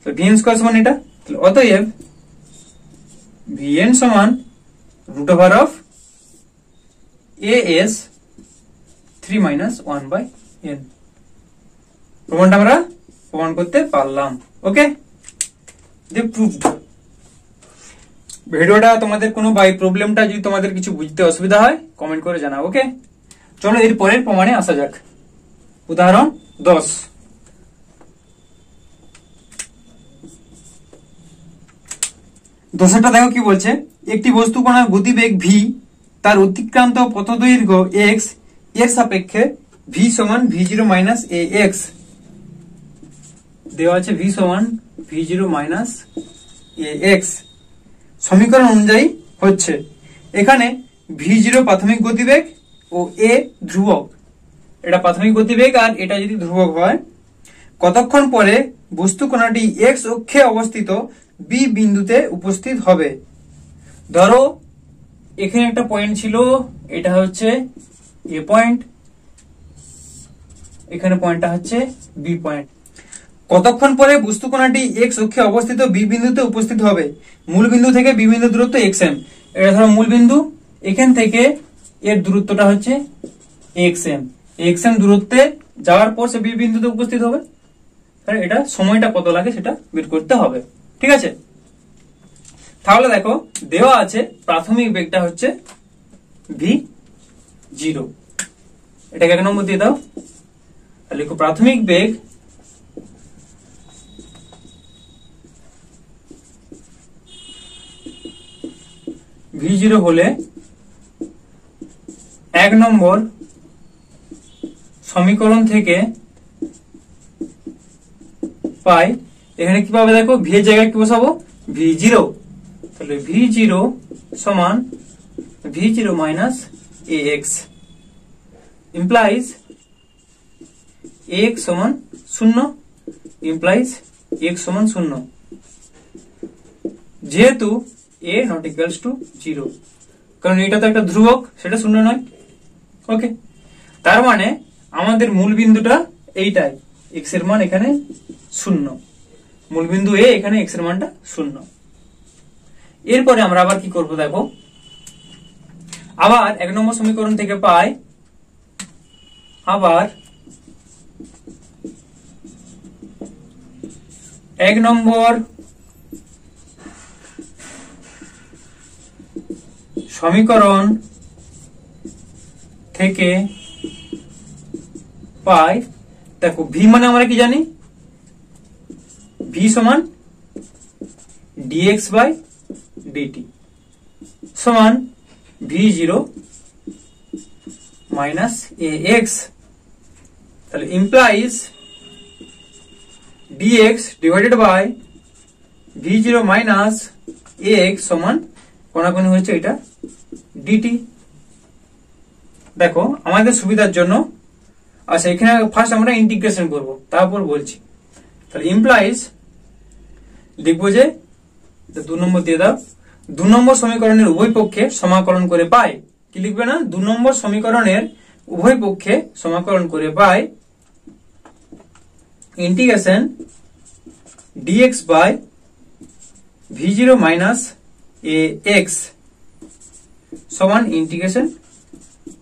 Speaker 1: তাহলে vn স্কয়ার সমান এটা তাহলে অতএব vn সমান root over of as 3 minus 1 by n প্রমাণটা আমরা প্রমাণ করতে পারলাম ওকে যে প্রুভড ভিডিওটা তোমাদের কোনো বাই প্রবলেমটা যদি তোমাদের কিছু বুঝতে অসুবিধা হয় কমেন্ট করে জানাও ওকে চলো এর পরের প্রমাণে আসা যাক উদাহরণ 10 দোষটা দেখো কি বলছে একটি বস্তু কণার গতিবেগ v তার অতিক্রান্ত পথদৈর্ঘ্য x এর সাপেক্ষে v সমান v0 minus ax দেওয়া আছে v সমান v0 minus ax সমীকরণ অনুযায়ী হচ্ছে এখানে v0 প্রাথমিক গতিবেগ ও a ধ্রুবক এটা প্রাথমিক গতিবেগ আর এটা যদি ধ্রুবক হয় কতক্ষণ পরে বস্তু কণাটি x অক্ষে অবস্থিত b বিন্দুতে উপস্থিত হবে ধরো এখানে একটা পয়েন্ট ছিল এটা হচ্ছে a পয়েন্ট এখানে পয়েন্টটা হচ্ছে b পয়েন্ট কতক্ষণ পরে বস্তু কণাটি x অক্ষে অবস্থিত b বিন্দুতে উপস্থিত হবে মূল বিন্দু থেকে b বিন্দু দূরত্ব xm এটা ধরো মূল বিন্দু এখান থেকে এর দূরত্বটা হচ্ছে xm দূরত্বে যাওয়ার পর সে b বিন্দুতে উপস্থিত হবে তাহলে এটা সময়টা কত লাগে সেটা বের করতে হবে ঠিক আছে তাহলে দেখো দেওয়া আছে প্রাথমিক বেগটা হচ্ছে v0 এটাকে এক নম্বর দিয়ে দাও তাহলে লিখো প্রাথমিক বেগ v0 হলে এক নম্বর সমীকরণ থেকে পাই এখানে কি পাবে দেখো v এর জায়গায় কি বসাবো v0 তাহলে v0 সমান v0 minus ax implies ax সমান 0 implies x সমান 0 যেহেতু a not equals to 0 কারণ এটা তো একটা ধ্রুবক সেটা 0 নয় ওকে তার মানে আমাদের মূল বিন্দুটা এইটাই x এর মান এখানে 0 মূল বিন্দু a এখানে x এর মানটা 0 এরপরে আমরা আবার কি করব দেখো আবার এক নম্বর সমীকরণ থেকে পাই আবার এক নম্বর সমীকরণ থেকে পাই, দেখো ভি মানে আমরা কি জানি, ভি সমান ডিএক্স বাই ডিটি সমান v0 মাইনাস ax, তাহলে implies dx divided by v0 minus ax সমান কোনাকুনি হচ্ছে এটা dt। দেখো আমাদের সুবিধার জন্য, আচ্ছা এখানে ফার্স্ট আমরা ইন্টিগ্রেশন করব, তারপর বলছি। তাহলে ইমপ্লাইজ লিখবো যে 2 নম্বর দিয়ে দাও, 2 নম্বর সমীকরণের উভয় পক্ষে সমাকলন করে পাই, কি লিখবে না, 2 নম্বর সমীকরণের উভয় পক্ষে সমাকলন করে পাই integration dx by v0 minus ax সমান ইন্টিগ্রেশন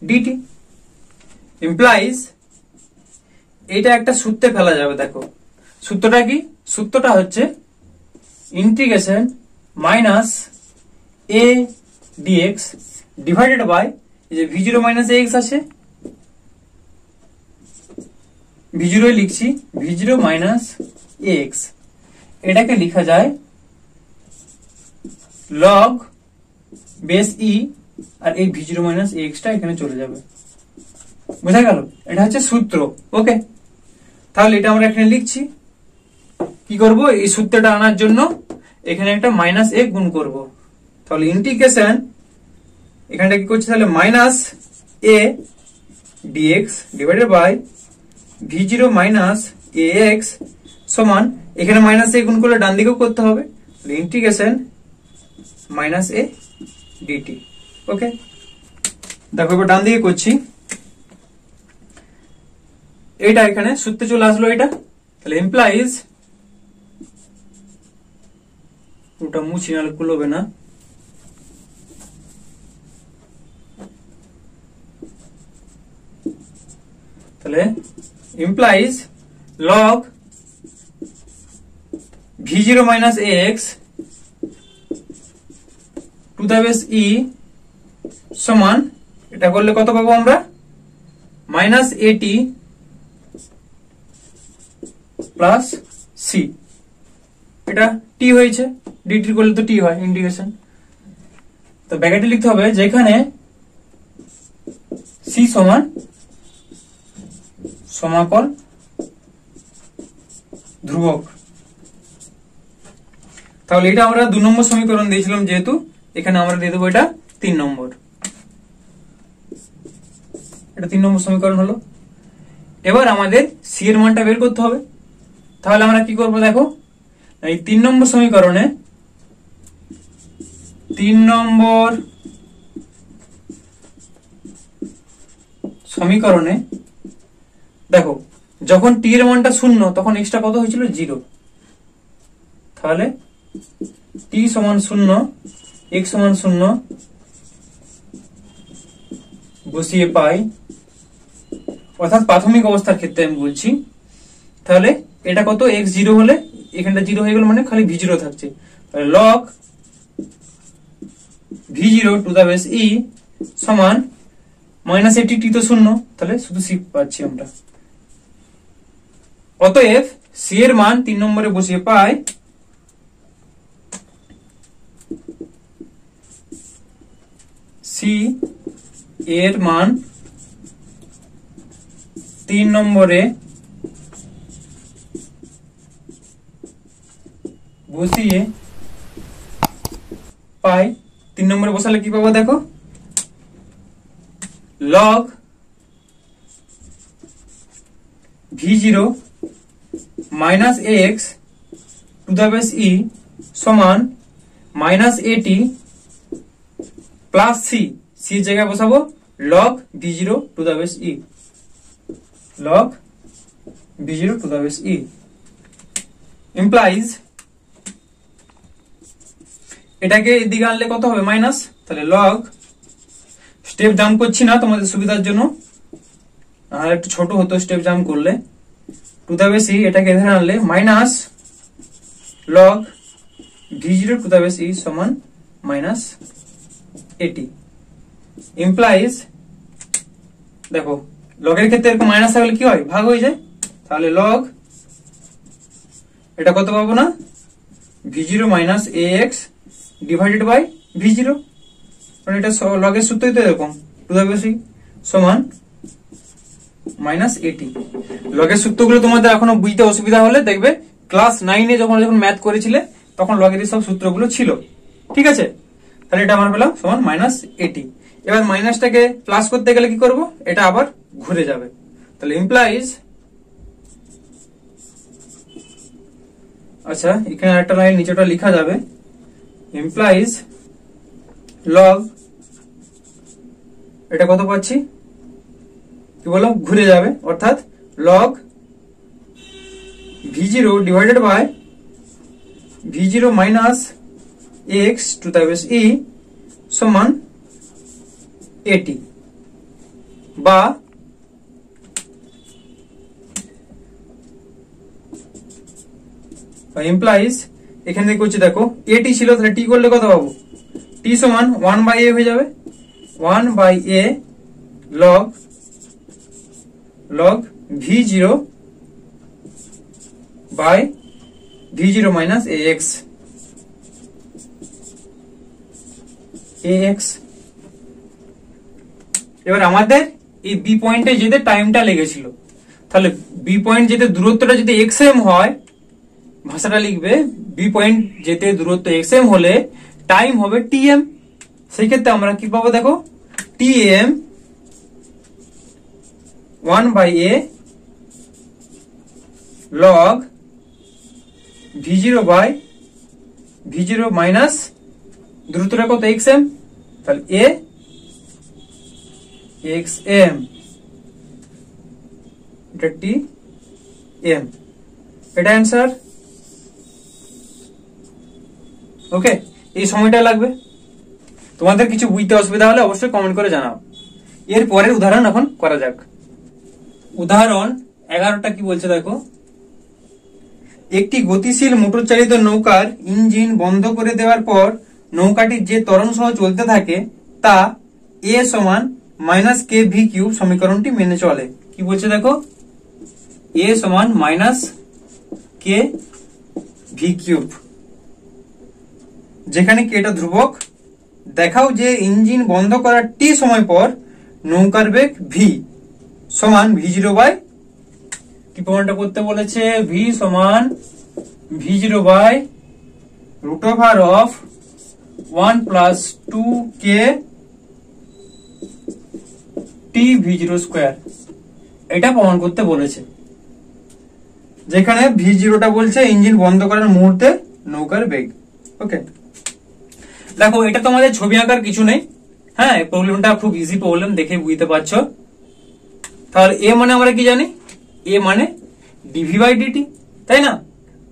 Speaker 1: dt। ইমপ্লাইজ এটা একটা সূত্রে ফেলা যাবে। দেখো সূত্রটা কি, সূত্রটা হচ্ছে integration minus a dx divided by এই যে v0 মাইনাস ax আছে, v0 লিখছি v0 মাইনাস ax, এটাকে লেখা যায় log বেস e, আর এই v0 মাইনাস ax টা এখানে চলে যাবে, বুঝা গেল? এটা হচ্ছে সূত্র। ওকে, তাহলে এটা আমরা এখানে লিখছি। কি করব, এই সূত্রটা আনার জন্য এখানে একটা মাইনাস a গুণ করব, তাহলে ইন্টিগ্রেশন এখানটা কি করছে, তাহলে minus a dx divided by v0 minus ax সমান, এখানে মাইনাস a গুণ করলে ডান দিকেও করতে হবে, ইন্টিগ্রেশন মাইনাস a dt। ওকে, দেখো এবার ডান দিকে করছি, এটা এখানে সূত্রে চলে আসলো এটা, তাহলে ইমপ্লাইজ, ওটা মুছি নাহলে খুলবে না, তাহলে implies log v0 minus ax two the base e সমান, এটা করলে কত পাবো আমরা, মাইনাস at প্লাস c, এটা t হয়েছে, dt করলে তো t হয় ইন্টিগ্রেশন, তো ব্র্যাকেটে লিখতে হবে যেখানে c সমান সমাকল ধ্রুবক। তাহলে এটা আমরা 2 নম্বর সমীকরণ দিয়েছিলাম, যেহেতু এখানে আমরা দিয়ে দেবো এটা 3 নম্বর, এটা 3 নম্বর সমীকরণ হলো। এবার আমাদের c এর মানটা বের করতে হবে, তাহলে আমরা কি করব, দেখো এই 3 নম্বর সমীকরণে 3 নম্বর সমীকরণে দেখো যখন t এর মানটা 0 তখন x টা কত হয়েছিল 0, তাহলে t সমান 0 x সমান 0 বসিয়ে পাই, অর্থাৎ প্রাথমিক অবস্থার ক্ষেত্রে আমি বলছি। তাহলে এটা কত, x 0 হলে এখানটা 0 হয়ে গেল, মানে খালি v0 থাকছে, তাহলে log v0 to the base e সমান মাইনাস at, t তো 0, তাহলে শুধু c পাচ্ছি আমরা। অতএব c এর মান 3 নম্বরে বসিয়ে পাই c এর মান 3 নম্বরে বসিয়ে পাই। 3 নম্বরে বসালে কি পাবো, দেখো log v0 minus ax to the base e সমান minus at plus c, c এর জায়গায় বসাবো log v0 to the base e, log v0 to the base e implies, এটাকে এদিকে আনলে কত হবে, মাইনাস, তাহলে log, স্টেপ জাম্প করছি না তোমাদের সুবিধার জন্য, আর একটু ছোট হতো স্টেপ জাম্প করলে, টু দা বেস e এটাকে এখানে আনলে minus log v0 to the base e সমান মাইনাস at ইমপ্লাইজ, দেখো লগের ক্ষেত্রে এরকম মাইনাস থাকলে কি হয়, ভাগ হয়ে যায়। তাহলে লগ এটা কত পাবো না, v0 minus ax divided by v0, মানে এটা লগের সূত্রই তো এরকম, টু দ্য বেস সমান মাইনাস এটি। লগের সূত্রগুলো তোমাদের এখনো বুঝতে অসুবিধা হলে দেখবে ক্লাস 9-এ যখন ম্যাথ করেছিলে তখন লগের সব সূত্রগুলো ছিল, ঠিক আছে। তাহলে এটা আমরা পেলাম সমান মাইনাস এটি। এবার মাইনাসটাকে প্লাস করতে গেলে কি করব, এটা আবার ঘুরে যাবে। তাহলে ইমপ্লাইজ, আচ্ছা এখানে একটা লাইন নিচেটা লেখা যাবে, ইমপ্লাইজ লগ এটা কত পাচ্ছি, কি বললাম, ঘুরে যাবে, অর্থাৎ log v0 divided by v0 minus x to the base e সমান 80, বা ইমপ্লাইজ এখানে করছি দেখো এটি ছিল, তাহলে টি করলে কত পাবো, টি সমান 1/a হয়ে যাবে, 1/a log v0 by v0 minus ax। এবার আমাদের এই বি পয়েন্টে যেতে টাইমটা লেগেছিল, তাহলে বি পয়েন্ট যেতে দূরত্বটা যদি xm হয়, ভাষাটা লিখবে বি পয়েন্ট যেতে দূরত্ব xm হলে টাইম হবে tm। সেই ক্ষেত্রে আমরা কি পাবো দেখো, tm 1/a log v0 by v0 minus দূরত্বটা কত xm, তাহলে a xm এটা tm, এটা অ্যান্সার। ওকে, এই সময়টা লাগবে। তোমাদের কিছু বুঝতে অসুবিধা হলে অবশ্যই কমেন্ট করে জানাও। এর পরের উদাহরণ এখন করা যাক। উদাহরণ 11টা কি বলছে দেখো, একটি গতিশীল মোটর চালিত নৌকার ইঞ্জিন বন্ধ করে দেওয়ার পর নৌকাটি যে ত্বরণ সহ চলতে থাকে তা a সমান মাইনাস কে ভি কিউব সমীকরণটি মেনে চলে। কি বলছে দেখো, a সমান মাইনাস কে ভি কিউব, যেখানে কে এটা ধ্রুবক, দেখাও যে ইঞ্জিন বন্ধ করার টি সময় পর নৌকার বেগ ভি সমান v0 বাই, কি প্রমাণটা করতে বলেছে, v সমান v0 by root over of 1 plus 2k t v0 square, এটা প্রমাণ করতে বলেছে। যেখানে v0টা বলছে ইঞ্জিন বন্ধ করার মুহূর্তে নৌকার বেগ। ওকে, দেখো এটা তোমাদের ছবি আঁকার কিছু নেই, হ্যাঁ প্রবলেমটা খুব ইজি প্রবলেম, দেখে বুঝতে পারছো। তাহলে এ মানে আমরা কি জানি, এ মানে ডিভি বাই ডিটি, তাই না।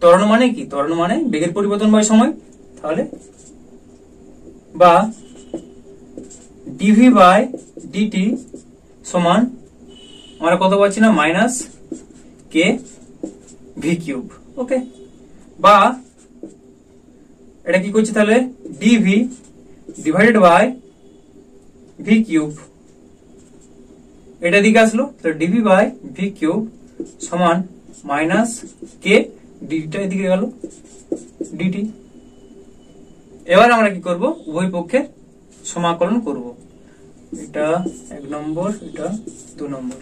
Speaker 1: ত্বরণ মানে কি, ত্বরণ মানে বেগের পরিবর্তন বাই সময়, তাহলে বা ডিভি বাই ডিটি সমান আমরা কত পাচ্ছি না, minus k v cube. Okay, বা এটা কি করছি তাহলে, dv divided by v cube, এটা দিকে আসলো, তাহলে ডিভি বাই ভি কিউব সমান মাইনাস কে, ডিটা এদিকে গেল ডিটি। এবার আমরা কি করব, উভয় পক্ষের সমাকলন করব, এটা 1 নম্বর, এটা 2 নম্বর।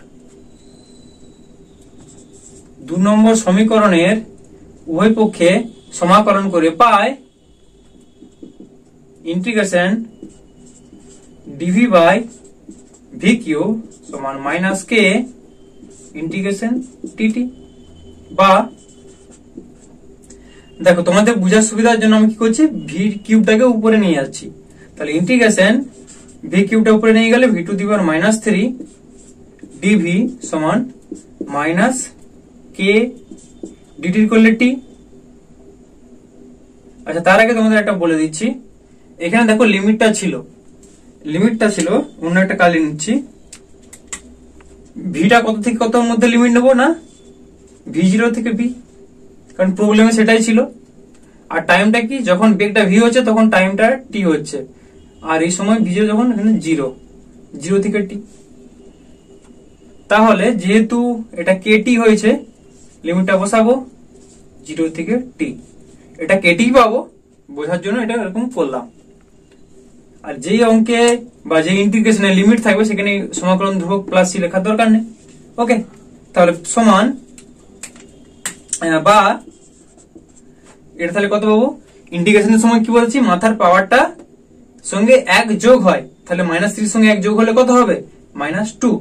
Speaker 1: 2 নম্বর সমীকরণের উভয় পক্ষে সমাকলন করে পাই integration dv by v cube সমান মাইনাস কে ইন্টিগ্রেশন টিটি। বা দেখো তোমাদের বুঝার সুবিধার জন্য আমি কি করছি, ভি কিউবটাকে উপরে নিয়ে যাচ্ছি, তাহলে ইন্টিগ্রেশন ভি কিউবটা উপরে নিয়ে গেলে v to the power minus 3 dv সমান মাইনাস কে ডিটি করলে টি। আচ্ছা তার আগে তোমাদের একটা বলে দিচ্ছি, এখানে দেখো লিমিটটা ছিল অন্য একটা কালি নিচ্ছি, ভিটা কত থেকে কত মধ্যে লিমিট নেবো না, v0 থেকে b, কারণ প্রবলেমে সেটাই ছিল। আর টাইমটা কি, যখন বেগটা v হচ্ছে তখন টাইমটা t হচ্ছে, আর এই সময় v0 যখন এখানে 0 থেকে t। তাহলে যেহেতু এটা কেটি হয়েছে, লিমিটটা বসাবো 0 থেকে টি। এটা কেটি পাবো, বোঝার জন্য এটা এরকম করলাম। আর যেই অঙ্কে বা যে ইন্টিগ্রেশনে লিমিট থাকবে সেখানে সমাকলন ধ্রুবক প্লাস সি লেখার দরকার নেই। ওকে, তাহলে সমান বা এটা তাহলে কত পাবো? ইন্টিগ্রেশনের সময় কি বলছি, মাথার পাওয়ারটা সঙ্গে 1 যোগ হয়, তাহলে -3 সঙ্গে 1 যোগ হলে কত হবে? -2।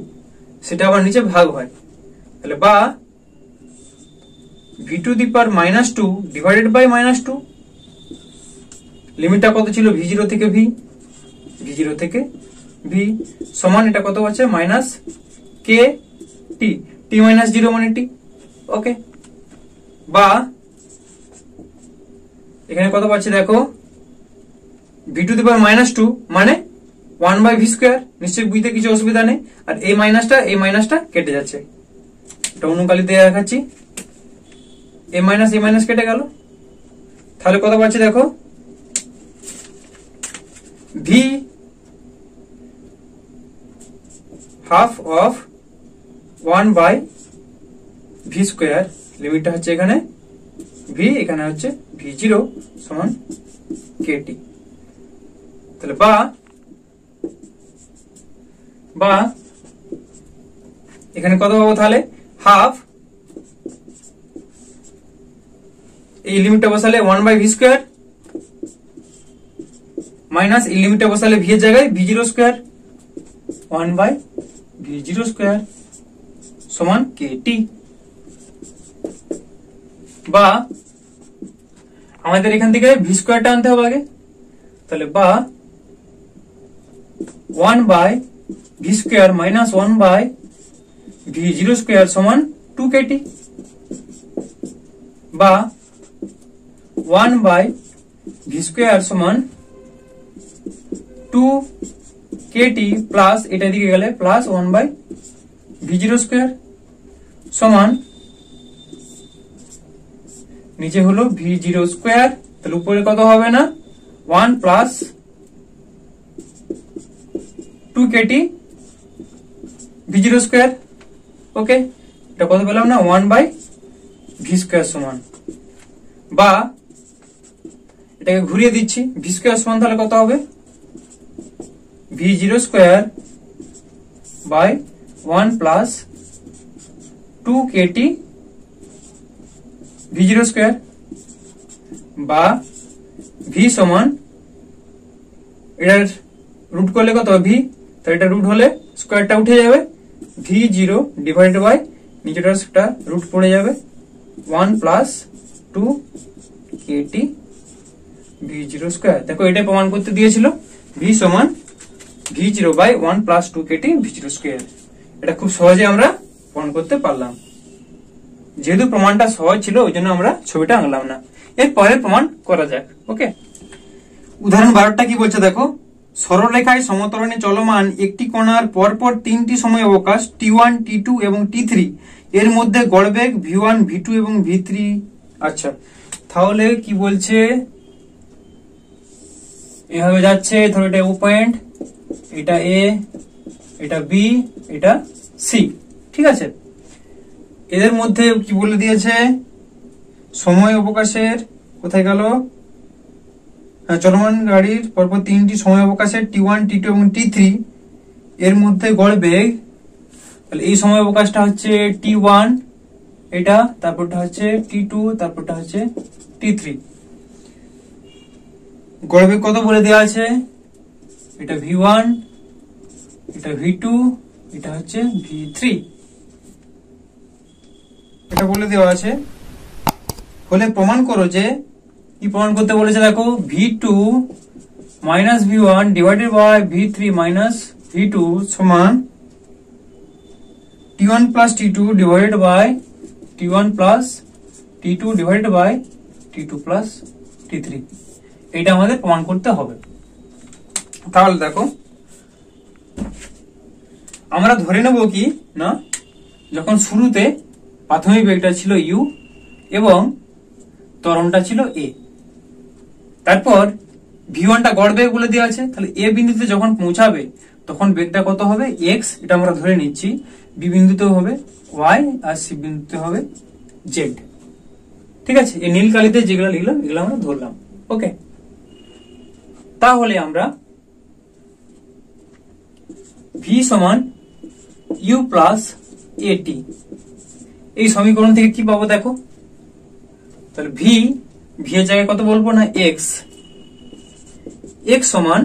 Speaker 1: সেটা আবার নিচে ভাগ হয়, তাহলে বা v⁻² ডিভাইডেড বাই -2। লিমিটটা কত ছিল? v0 থেকে v, v0 থেকে v সমান এটা কত হচ্ছে? -kt, t - 0 মানে t। ওকে, বা এখানে কত পাচ্ছি দেখো, v⁻² মানে 1/v²। নিশ্চয়ই বুঝতে কিছু অসুবিধা নেই। আর এই মাইনাসটা কেটে যাচ্ছে, এটা অনুকালি দিয়ে দেখাচ্ছি। a মাইনাস কেটে গেল, তাহলে কত পাচ্ছি দেখো, v হাফ অফ 1/v², লিমিটটা হচ্ছে এখানে v, এখানে হচ্ছে v0 সমান kt। তাহলে বা এখানে কত পাবো? তাহলে হাফ, এই লিমিটটা বসালে 1/v² মাইনাস এই লিমিটটা বসালে v এর জায়গায় v0², 1/v0² সমান kt। বা আমাদের এখান থেকে v² আনতে হবে আগে, তাহলে বা 1/v² মাইনাস 1/v0² সমান 2kt। বা 1/v² সমান 2kt প্লাস এটা দিকে গেলে প্লাস 1/v0² সমান নিচে হলো v0², তাহলে উপরে কত হবে না 1 প্লাস 2kt v0²। ওকে, এটা কত পেলাম না 1/v² সমান। বা এটাকে ঘুরিয়ে দিচ্ছি, v² সমান তাহলে কত হবে v0² by 1 plus 2kt v0²। বা v সমান এটার রুট করলে কত v, তাহলে এটা রুট হলে স্কয়ারটা উঠে যাবে, v0 ডিভাইডেড বাই নিচেটার একটা রুট পড়ে যাবে 1 প্লাস 2kt v0²। দেখো এটাই প্রমাণ করতে দিয়েছিল, v সমান v0 by 1 plus 2kt v0²। এটা খুব সহজে আমরা প্রমাণ করতে পারলাম। যেহেতু প্রমাণটা সহজ ছিল ওই জন্য আমরা ছবিটা আঁকলাম না। এরপরে প্রমাণ করা যাক। ওকে, উদাহরণ 12টা কি বলছে দেখো, সরলরেখায় সমতরণে চলমান একটি কণার পরপর 3টি সময় অবকাশ t1, t2 এবং t3 এর মধ্যে গড়বেগ v1, v2 এবং v3। আচ্ছা, তাহলে কি বলছে, এভাবে যাচ্ছে, ধরো এটা ও পয়েন্ট, এটা এ, এটা বি, এটা সি। ঠিক আছে, এদের মধ্যে কি বলে দিয়েছে, সময় অবকাশের কোথায় গেল, চলমান গাড়ির পরপর 3টি সময় অবকাশের t1, t2 এবং t3 এর মধ্যে গড়বেগ, তাহলে এই সময় অবকাশটা হচ্ছে t1 এটা, তারপরটা হচ্ছে t2, তারপরটা হচ্ছে t3। গড়বেগ কত বলে দেওয়া আছে, এটা v1, এটা v2, এটা হচ্ছে v3, এটা বলে দেওয়া আছে। হলে প্রমাণ করো যে, কি প্রমাণ করতে বলেছে দেখো, v2 minus v1 divided by v3 minus v2 সমান t1 plus t2 divided by t1 plus t2 divided by t2 plus t3। এটা আমাদের প্রমাণ করতে হবে। তাহলে দেখো, আমরা ধরে নেব কি না, যখন শুরুতে প্রাথমিক বেগটা ছিল u এবং ত্বরণটা ছিল a, তারপর v1টা গড় বেগ বলে দেওয়া আছে, তাহলে a বিন্দুতে যখন পৌঁছাবে তখন বেগটা কত হবে এক্স, এটা আমরা ধরে নিচ্ছি। বি বিন্দুতে হবে ওয়াই আর সি বিন্দুতে হবে জেড। ঠিক আছে, এই নীল কালিতে যেগুলো লিখলাম এগুলো আমরা ধরলাম। ওকে, তাহলে আমরা ভি সমান ইউ প্লাস এটি, এই সমীকরণ থেকে কি পাবো দেখো, তাহলে ভি এর জায়গায় কত বলবো না এক্স, এক্স সমান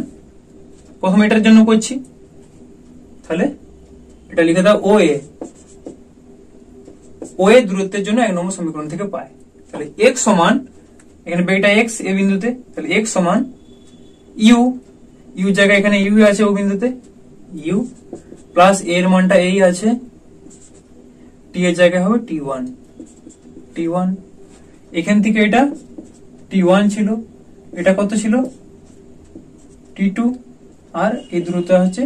Speaker 1: প্রথম এটার জন্য করছি, তাহলে এটা লিখে দাও ও এ দূরত্বের জন্য 1 নম্বর সমীকরণ থেকে পায়। তাহলে এক্স সমান, এখানে বেটা এক্স এ বিন্দুতে, তাহলে এক্স সমান ইউ জায়গায় এখানে ইউ আছে ও বিন্দুতে, ইউ প্লাস এর মানটা এই আছে, টি এর জায়গায় হবে টি1, এখান থেকে এটা টি1 ছিল, এটা কত ছিল টি2, আর এই দূরত্ব হচ্ছে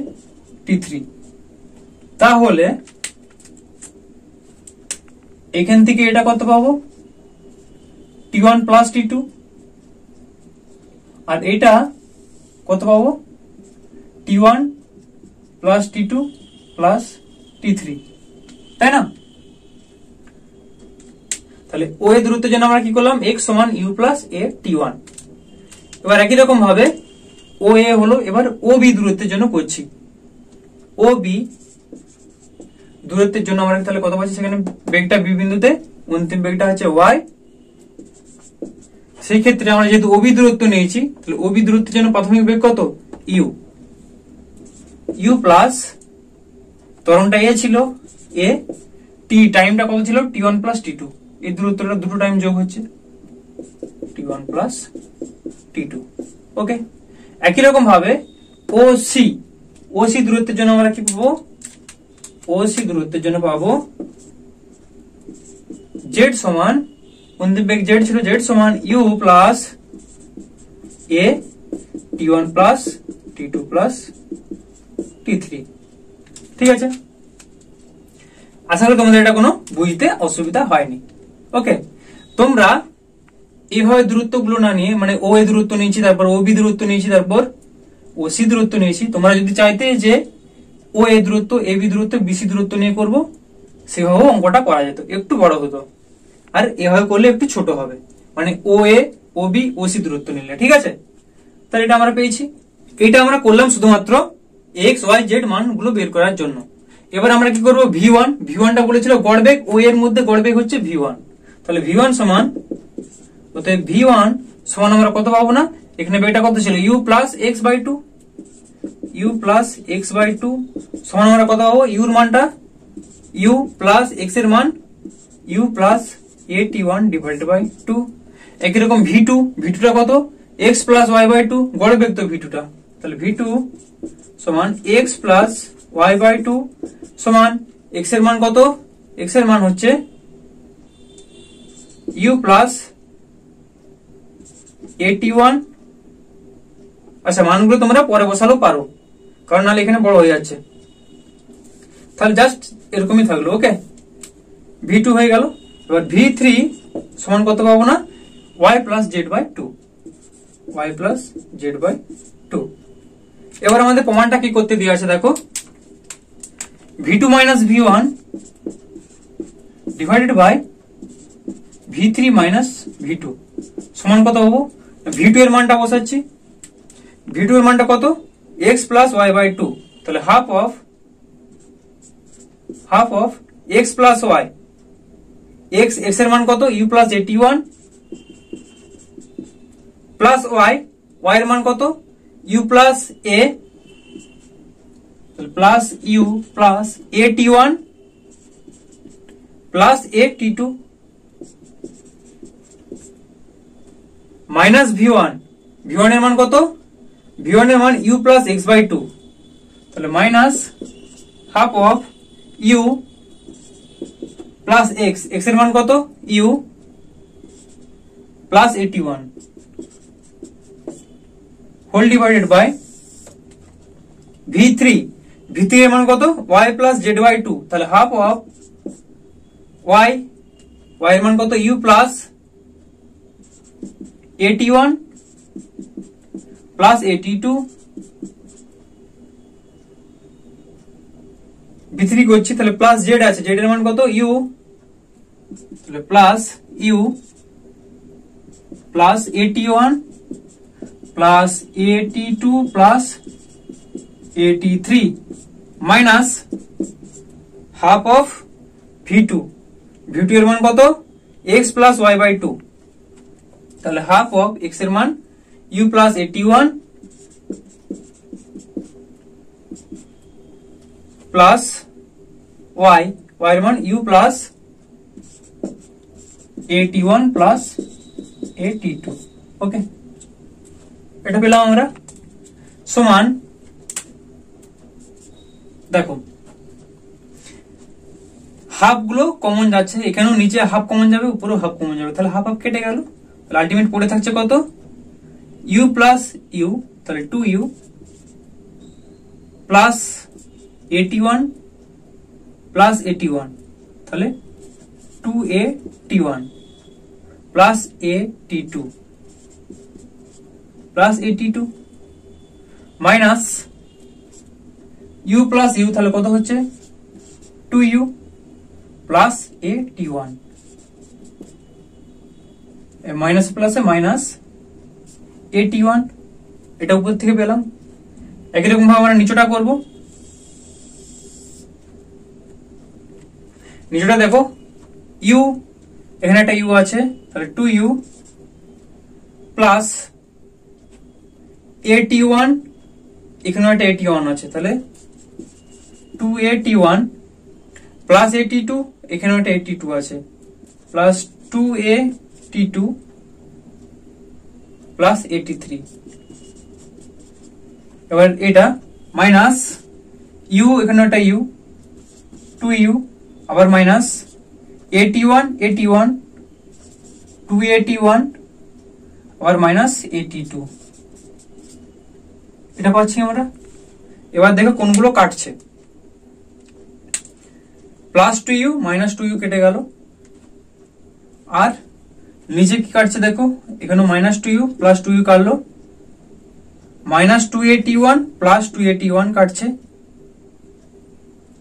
Speaker 1: টি3। তাহলে এখান থেকে এটা কত পাবো টি1 প্লাস টি2, আর এটা কত পাবো টি1 প্লাস টি2 প্লাস টি3, তাই না? তাহলে ও এ দূরত্বের জন্য আমরা কি করলাম এক্স সমান ইউ প্লাস এ টি1। এবার একই রকম ভাবে ও এ হলো, এবার ও বি দূরত্বের জন্য করছি। ও বি দূরত্বের জন্য আমরা তাহলে কত পাচ্ছি, সেখানে বেগটা বি বিন্দুতে, অন্তিম বেগটা হচ্ছে ওয়াই। সেই ক্ষেত্রে আমরা যেহেতু ওবি দূরত্ব নিয়েছি, তাহলে ওবি দূরত্বের জন্য প্রাথমিক বেগ কত ইউ প্লাস ত্বরণটা এ ছিল এ, টি টাইমটা কত ছিল টি1 প্লাস টি2, এই দূরত্বটা দুটো টাইম যোগ হচ্ছে টি1 প্লাস টি2। ওকে, একই রকম ভাবে ও সি দূরত্বের জন্য আমরা কি পাবো, ও সি দূরত্বের জন্য পাবো জেড সমান, অন্তিম বেগ জেড ছিল, জেড সমান u plus a t one plus t two plus t three. ঠিক আছে, আশা করি তোমাদের এটা কোনো বুঝতে অসুবিধা হয়নি। ওকে, তোমরা এইভাবে দূরত্ব গুলো না নিয়ে, মানে ও এ দূরত্ব নিয়েছি, তারপর ও বি দূরত্ব নিয়েছি, তারপর ও সি দূরত্ব নিয়েছি, তোমরা যদি চাইতে যে ও এ দূরত্ব এ বি দূরত্ব বিসি দূরত্ব নিয়ে করব, সেভাবেও অঙ্কটা করা যেত, একটু বড় হতো, আর এভাবে করলে একটু ছোট হবে, মানে ও এ ও বি ও সি দূরত্ব নিলে। ঠিক আছে, তাহলে এটা আমরা পেয়েছি। এটা আমরা করলাম শুধুমাত্র এক্স ওয়াই জেড মান গুলো বের করার জন্য। এবার আমরা কি করবো ভি1টা বলেছিল গড় বেগ, ও এর মধ্যে গড় বেগ হচ্ছে ভি1, তাহলে ভি1 সমান, অতএব ভি1 সমান আমরা কত পাবো না, এখানে বেগটা কত ছিল u plus x by two, সমান আমরা কত পাবো ইউর মানটা ইউ প্লাস এক্স এর মান u plus a t one divided by 2। একই রকম ভি2টা কত এক্স প্লাস ওয়াই বাই 2, গড় বেগ তো ভি2টা, তাহলে ভি2 সমান এক্স প্লাস ওয়াই বাই 2 সমান এক্স এর মান কত, এক্স এর মান হচ্ছে ইউ প্লাস এ1। আচ্ছা, মানগুলো তোমরা পরে বসালেও পারো, কারণ নাহলে এখানে বড় হয়ে যাচ্ছে। তাহলে জাস্ট এরকমই থাকলো। ওকে, ভি2 হয়ে গেল। এবার ভি3 সমান কত পাবো না, ওয়াই প্লাস জেড বাই 2। এবার আমাদের প্রমাণটা কি করতে দিয়ে আছে দেখো, v two minus v one divided by ভি3 মাইনাস ভি2 সমান কত পাবো, ভি2 এর মানটা বসাচ্ছি, ভি2 এর মানটা কত এক্স প্লাস ওয়াই বাই 2, তাহলে half of x plus y, x এর মান কত u plus a t one plus y এর মান কত u plus a, plus u plus a t one plus a t two minus v one এর মান কত, ভি1 এর মান ইউ প্লাস এক্স বাই 2, তাহলে minus half of u plus x এর মান কত u plus a t one whole divided by ভি3 এর মান কত ওয়াই প্লাস জেড বাই 2, তাহলে হাফ অফ ওয়াই এর মান কত u plus a t one plus এটি2 v3 করছি, তাহলে প্লাস জেড আছে, জেড এর মান কত ইউ, তাহলে plus u plus AT1 plus AT2 plus AT3 minus half of V2, V2 এর মান কত x প্লাস y বাই 2, তাহলে হাফ অফ x এর মান u plus AT1 plus y, y এর মান u plus AT1 plus AT2। ওকে, এটা পেলাম আমরা। সমান দেখো হাফ গুলো কমন যাচ্ছে, এখানেও নিচে হাফ কমন যাবে, উপরেও হাফ কমন যাবে, তাহলে হাফ হাফ কেটে গেল, তাহলে আলটিমেট পড়ে থাকছে কত u প্লাস u, তাহলে 2u plus AT1 plus AT1, তাহলে 2AT1 plus AT2 plus AT2 minus u plus u, তাহলে কত হচ্ছে 2u প্লাস AT1, মাইনাস প্লাসে মাইনাস AT1, এটা উপর থেকে পেলাম। একই রকম ভাবে আমরা নিচটা করব, নিচটা দেখো u, এখানে একটা u আছে, তাহলে 2u প্লাস AT1, এখানে একটা AT1 আছে, তাহলে 2AT1 প্লাস AT2, এখানে একটা AT2 আছে, প্লাস 2AT2 প্লাস AT3। এবার এটা মাইনাস u, এখানে একটা u, 2u আবার মাইনাস AT1 2AT1 আবার মাইনাস AT2, এটা পাচ্ছি আমরা। এবার দেখো কোনগুলো কাটছে, প্লাস 2u মাইনাস 2u কেটে গেল, আর নিচে কি কাটছে দেখো, এখানে মাইনাস 2u প্লাস 2u কাটলো, মাইনাস 2AT1 প্লাস 2AT1 কাটছে,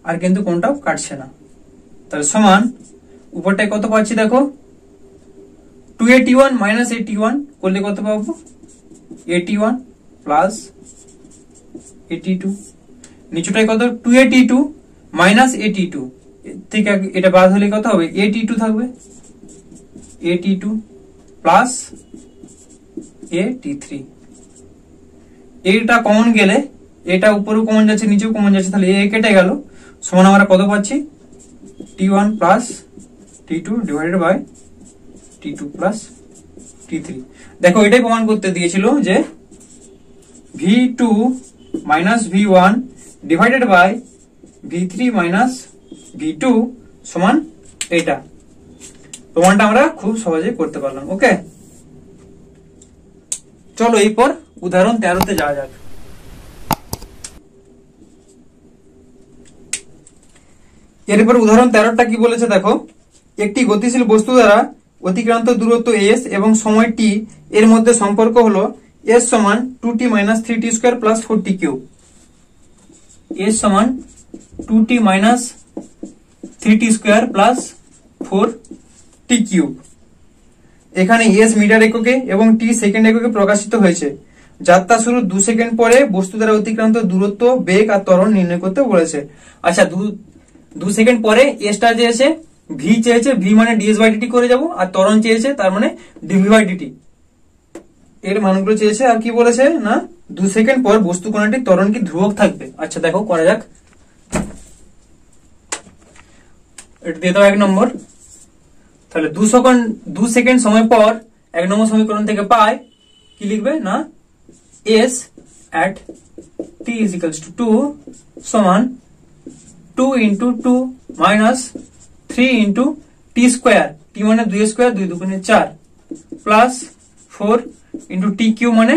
Speaker 1: আর কিন্তু কোনটাও কাটছে না। তাহলে সমান উপরটায় কত পাচ্ছি দেখো, 2AT1 মাইনাস AT1 করলে কত পাবো, AT1 প্লাস AT2, নিচটায় কত 2AT2 মাইনাস AT2, থেকে এটা বাদ হলে কত হবে AT2 থাকবে, AT2 প্লাস AT3, এটা কমন গেলে এটা উপরেও কমন যাচ্ছে নিচেও কমন যাচ্ছে, তাহলে এ কেটে গেল, সমান আমরা কত পাচ্ছি T1 plus T2 divided by T2 plus T3। দেখো এটাই প্রমাণ করতে দিয়েছিল যে V2 minus V1 divided by V3 minus V2 সমান এটা, প্রমাণটা আমরা খুব সহজে করতে পারলাম। ওকে, চলো এরপর উদাহরণ 13তে যাওয়া যাক। এরপর উদাহরণ 13টা কি বলেছে দেখো, একটি গতিশীল বস্তু দ্বারা অতিক্রান্ত দূরত্ব s এবং সময় t এর মধ্যে সম্পর্ক হলো s সমান 2t minus 3t square plus 4t cube, s সমান 2t minus 3t square plus 4t cube. এখানে s মিটার এককে এবং t সেকেন্ড এককে প্রকাশিত হয়েছে। যাত্রা শুরু 2 সেকেন্ড পরে বস্তু দ্বারা অতিক্রান্ত দূরত্ব, বেগ আর ত্বরণ নির্ণয় করতে বলেছে। আচ্ছা, 2 সেকেন্ড পরে এসটা চেয়েছে, ভি চেয়েছে, ভি মানে ডিএস বাই ডিটি করে যাব, আর ত্বরণ চেয়েছে তার মানে ডিভি বাই ডিটি, এর মানগুলো চেয়েছে। আর কি বলেছে না 2 সেকেন্ড পর বস্তু কোণাটির ত্বরণ কি ধ্রুবক থাকবে। আচ্ছা দেখো করা যাক, এটা দিয়ে দাও 1 নম্বর। তাহলে 2 সেকেন্ড সময় পর 1 নম্বর সমীকরণ থেকে পাই কি লিখবে না s at t is equals to 2 সমান 2 into 2 minus 3 into t square, t মানে 2 স্কয়ার, 2 দুগুণে 4 প্লাস 4 into t কিউব মানে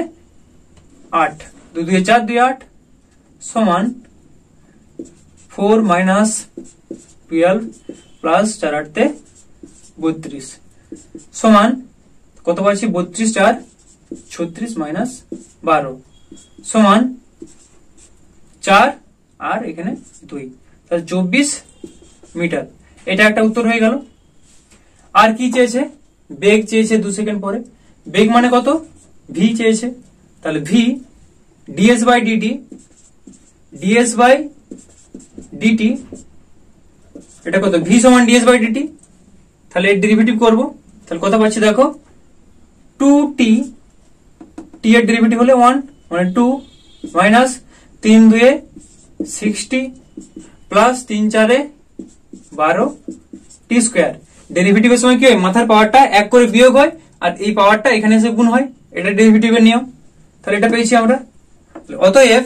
Speaker 1: 8, 2 2 4 2 8 সমান 4 minus 12 প্লাস 4 8 তে 32 সমান কত পাচ্ছি 32 4 36 মাইনাস 12 সমান 4 আর এখানে 2। তাহলে 24 মিটার। এটা একটা উত্তর হয়ে গেল। আর কি চেয়েছে? বেগ চেয়েছে 2 সেকেন্ড পরে। বেগ মানে কত? ভি চেয়েছে, তাহলে ভি ডিএস বাই ডিটি এটা কত? ভি সমান ডিএস বাই ডিটি। তাহলে এর ডেরিভেটিভ করব, তাহলে কত পাচ্ছি দেখো, 2t, টি এর ডেরিভেটিভ হলে 1 মানে 2 মাইনাস 3 2 60 প্লাস 3 4 12 টি স্কোয়ার। ডেরিভেটিভের সময় কি হয়? মাথার পাওয়ারটা 1 করে বিয়োগ হয় আর এই পাওয়ারটা এখানে এসে গুণ হয়, এটা ডেরিভেটিভের নিয়ম। তাহলে এটা পেয়েছি আমরা। অতএব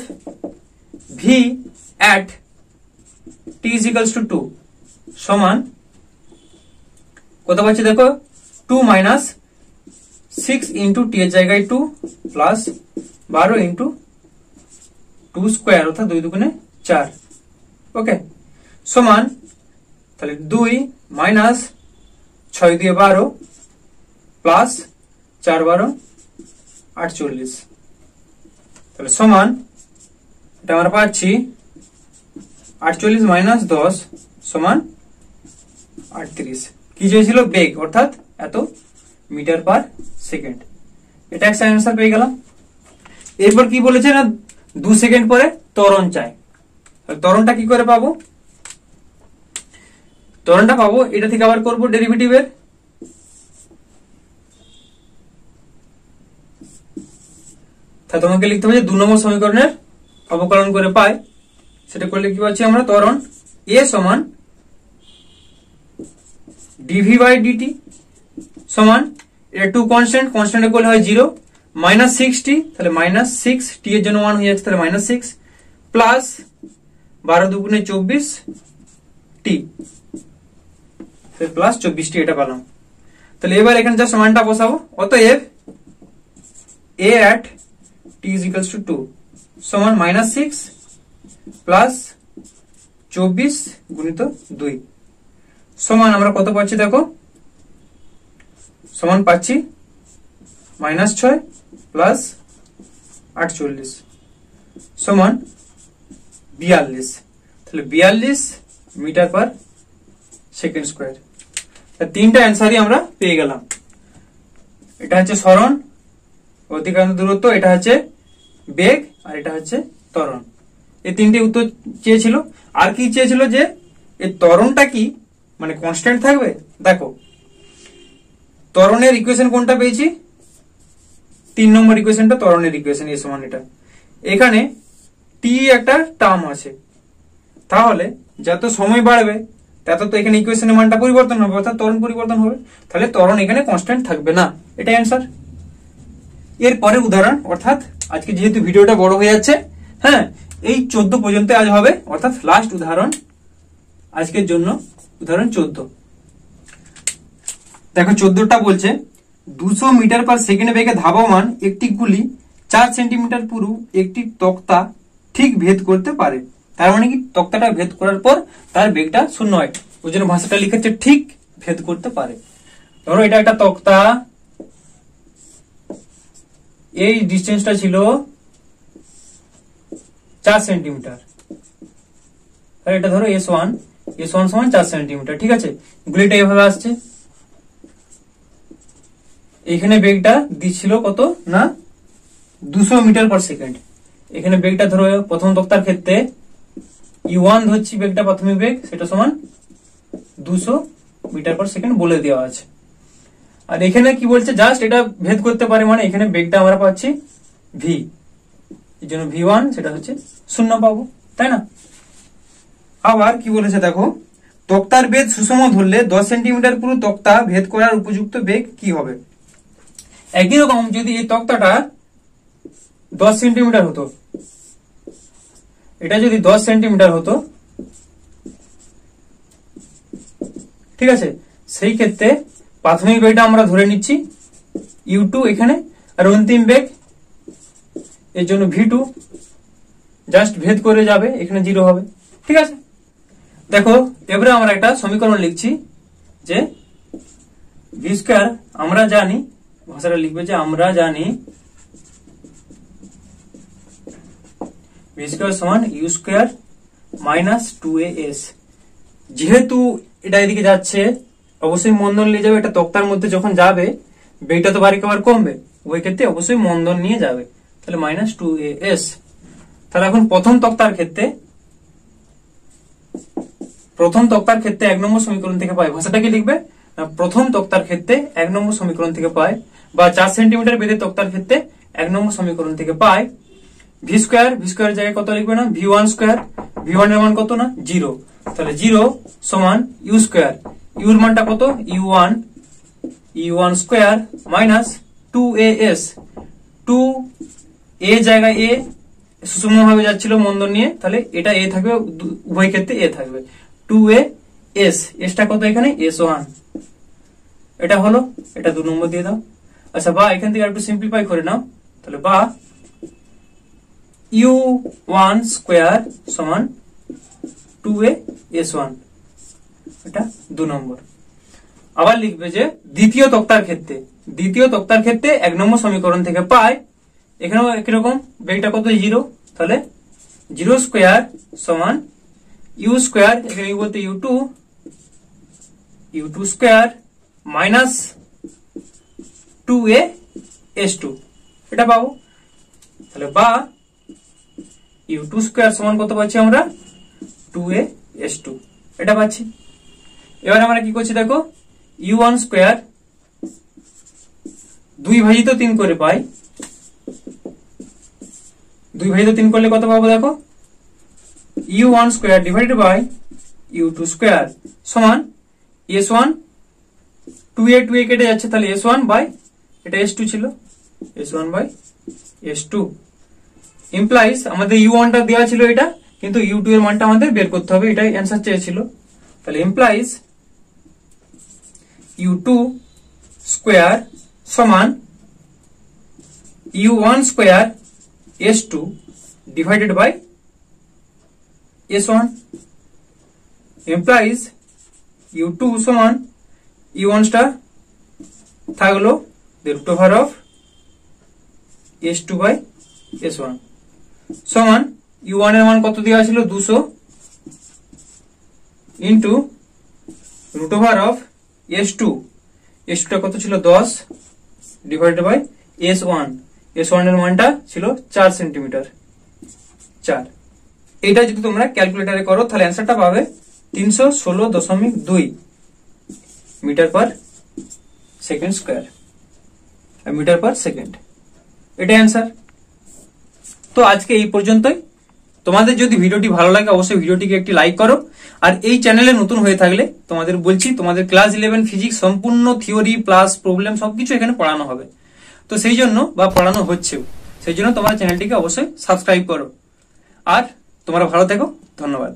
Speaker 1: V at t is equals to 2 সমান কত পাচ্ছি দেখো, 2 মাইনাস 6 ইন্টু টি এর জায়গায় 2 প্লাস 12 ইন্টু 2 স্কোয়ার অর্থাৎ 2 দুগুণে 4। ওকে, সমান তাহলে 2 মাইনাস 6 দিয়ে 12 প্লাস 4 12 48। তাহলে সমান এটা আমরা পাচ্ছি 48 মাইনাস 10 সমান 38। কি চেয়েছিল? বেগ অর্থাৎ এত মিটার পার সেকেন্ড। এটা একটা অ্যান্সার পেয়ে গেলাম। এরপর কি বলেছে না, 2 সেকেন্ড পরে ত্বরণ চাই। ত্বরণটা কি করে পাবো? ত্বরণটা পাবো এটা থেকে আবার করবো ডেরিভেটিভের। তা তোমাকে লিখতে হবে যে 2 নম্বর সমীকরণের অবকলন করে পাই। সেটা করলে কি পাচ্ছি আমরা? ত্বরণ এ সমান ডিভি বাই ডিটি সমান এটা 2 কনস্ট্যান্ট, কনস্ট্যান্টের করলে হয় 0 মাইনাস 60, তাহলে মাইনাস 6 টি এর জন্য 1 হয়ে যাচ্ছে, তাহলে মাইনাস 6 প্লাস 12 দুগুণে 24 টি প্লাস 24 টি, এটা পেলাম। তাহলে এবার এখানে যা সমানটা বসাবো, অতএব এ at t is equals to 2 সমান মাইনাস 6 প্লাস 24 গুণিত 2 সমান আমরা কত পাচ্ছি দেখো, সমান পাচ্ছি মাইনাস 6 প্লাস 48 সমান 42। তাহলে 42 মিটার পার সেকেন্ড স্কোয়ার। তিনটা অ্যান্সারই আমরা পেয়ে গেলাম। এটা হচ্ছে সরণ, অতিক্রান্ত দূরত্ব, এটা হচ্ছে বেগ, আর এটা হচ্ছে ত্বরণ। এই তিনটে উত্তর চেয়েছিল। আর কি চেয়েছিল যে এই ত্বরণটা কি মানে কনস্ট্যান্ট থাকবে। দেখো ত্বরণের ইকুয়েশন কোনটা পেয়েছি? 3 নম্বর ইকুয়েশনটা ত্বরণের ইকুয়েশন, এ সমান এটা। এখানে টি একটা টার্ম আছে, তাহলে যত সময় বাড়বে তত তো এখানে ইকুয়েশনের মানটা পরিবর্তন হবে, অর্থাৎ ত্বরণ পরিবর্তন হবে। তাহলে ত্বরণ এখানে কনস্ট্যান্ট থাকবে না, এটাই অ্যান্সার। এর পরে উদাহরণ, অর্থাৎ আজকে যেহেতু ভিডিওটা বড় হয়ে যাচ্ছে, হ্যাঁ, এই 14 পর্যন্ত আজ হবে, অর্থাৎ লাস্ট উদাহরণ আজকের জন্য উদাহরণ 14। দেখো 14টা বলছে 200 মিটার পার সেকেন্ড বেগে ধাবমান একটি গুলি 4 সেন্টিমিটার পুরু একটি তক্তা ঠিক ভেদ করতে পারে। তার মানে কি তক্তাটা ভেদ করার পর তার বেগটা 0 হয়, ওই জন্য ভাষাটা লিখেছে ঠিক ভেদ করতে পারে। ধরো এটা একটা তক্তা, এই ডিস্টেন্সটা ছিল 4 সেন্টিমিটার, আর এটা ধরো S1 সমান 4 সেন্টিমিটার। ঠিক আছে, গুলিটা এভাবে আসছে, এখানে বেগটা দিচ্ছিল কত না 200 মিটার পার সেকেন্ড। এখানে বেগটা ধরো প্রথম তক্তার ক্ষেত্রে E1 ধরছি বেগটা, প্রাথমিক বেগ, সেটা সমান 200 মিটার পার সেকেন্ড বলে দেওয়া আছে। আর এখানে কি বলছে, জাস্ট এটা ভেদ করতে পারে, মানে এখানে বেগটা আমরা পাচ্ছি v, এর জন্য v1 সেটা হচ্ছে 0 পাবো, তাই না? আবার কি বলেছে দেখো, তক্তার বেদ সুষম ধরলে 10 সেন্টিমিটার পুরো তক্তা ভেদ করার উপযুক্ত বেগ কি হবে? একই রকম যদি এই তক্তাটা 10 সেন্টিমিটার হতো, এটা যদি 10 সেন্টিমিটার হতো, ঠিক আছে, সেই ক্ষেত্রে প্রাথমিক বেগটা আমরা ধরে নিচ্ছি u2 এখানে, আর অন্তিম বেগ এর জন্য v2, জাস্ট ভেদ করে যাবে, এখানে 0 হবে। ঠিক আছে, দেখো এবারে আমরা একটা সমীকরণ লিখছি যে v স্কয়ার, আমরা জানি, ভাষাটা লিখবে যে আমরা জানি v স্কয়ার সমান u স্কয়ার -2as। যেহেতু এটা এদিকে যাচ্ছে অবশ্যই মন্দন নিয়ে যাবে, এটা তক্তার মধ্যে যখন যাবে বেগটা তো বাড়ি কবার কমবে, ওই ক্ষেত্রে অবশ্যই মন্দন নিয়ে যাবে, তাহলে -2as। তাহলে এখন প্রথম তক্তার ক্ষেত্রে 1 নম্বর সমীকরণ থেকে পাই, ভাষাটা কি লিখবে না, প্রথম তক্তার ক্ষেত্রে 1 নম্বর সমীকরণ থেকে পাই, বা 4 সেন্টিমিটার বেধে তক্তার ক্ষেত্রে 1 নম্বর সমীকরণ থেকে পাই ভি স্কোয়ার জায়গায় কত লিখবে না, v1 স্কোয়ার, v1 এর মান কত না 0, তাহলে 0 সমান ইউ স্কোয়ার, ইউর মানটা কত u1 square minus 2as, 2a জায়গায় a সুষম ভাবে যাচ্ছিল মন্দন নিয়ে, তাহলে এটা a থাকবে, উভয় ক্ষেত্রে a থাকবে, 2as, এসটা কত এখানে s1, এটা হলো, এটা 2 নম্বর দিয়ে দাও। আচ্ছা, বা এখান থেকে একটু সিম্পলিফাই করে নাও, তাহলে বা u1 স্কোয়ার সমান 2as1, এটা 2 নম্বর। আবার লিখবে যে দ্বিতীয় তক্তার ক্ষেত্রে 1 নম্বর সমীকরণ থেকে পাই, এখানেও একই রকম, বেগটা কত 0, তাহলে 0 স্কোয়ার সমান ইউ স্কোয়ার, এখানে ইউ বলতে u2 স্কোয়ার মাইনাস 2as2, এটা পাবো। তাহলে বা u2 স্কোয়ার সমান কত পাচ্ছি আমরা, 2as2, এটা পাচ্ছি। এবার আমরা কি করছি দেখো, u1 স্কোয়ার 2/3 করে পাই, 2/3 করলে কত পাবো দেখো, u1 square divided by u2 square সমান s1, 2a কেটে যাচ্ছে, তাহলে s1 বাই, এটা s2 ছিল, s1 বাই s2 ইমপ্লাইজ, আমাদের u1 টা দেওয়া ছিল এটা, কিন্তু u2 এর মানটা আমাদের বের করতে হবে, এটাই অ্যান্সার চেয়েছিল, তাহলে ইমপ্লাইজ u2 স্কোয়ার সমান u1 square s2 divided by s1, implies u2 সমান u1 টা থাকলো √ অফ s2 বাই s1 সমান u1 এর মান কত দেওয়া ছিল 200 ইন্টু √ অফ s2 টা কত ছিল 10 ডিভাইডেড বাই s1 এর মানটা ছিল 4 সেন্টিমিটার, 4। এটা যদি তোমরা ক্যালকুলেটরে করো তাহলে অ্যান্সারটা পাবে 316.2 metre per second square, metre per second, এটা অ্যান্সার। তো আজকে এই পর্যন্তই। তোমাদের যদি ভিডিওটি ভালো লাগে অবশ্যই ভিডিওটিকে একটি লাইক করো, আর এই চ্যানেলে নতুন হয়ে থাকলে তোমাদের বলছি, তোমাদের ক্লাস 11 ফিজিক্স সম্পূর্ণ থিওরি প্লাস প্রবলেম সবকিছু এখানে পড়ানো হবে, তো সেই জন্য বা পড়ানো হচ্ছেও, সেই জন্য তোমরা চ্যানেলটিকে অবশ্যই সাবস্ক্রাইব করো। আর তোমরা ভালো থেকো, ধন্যবাদ।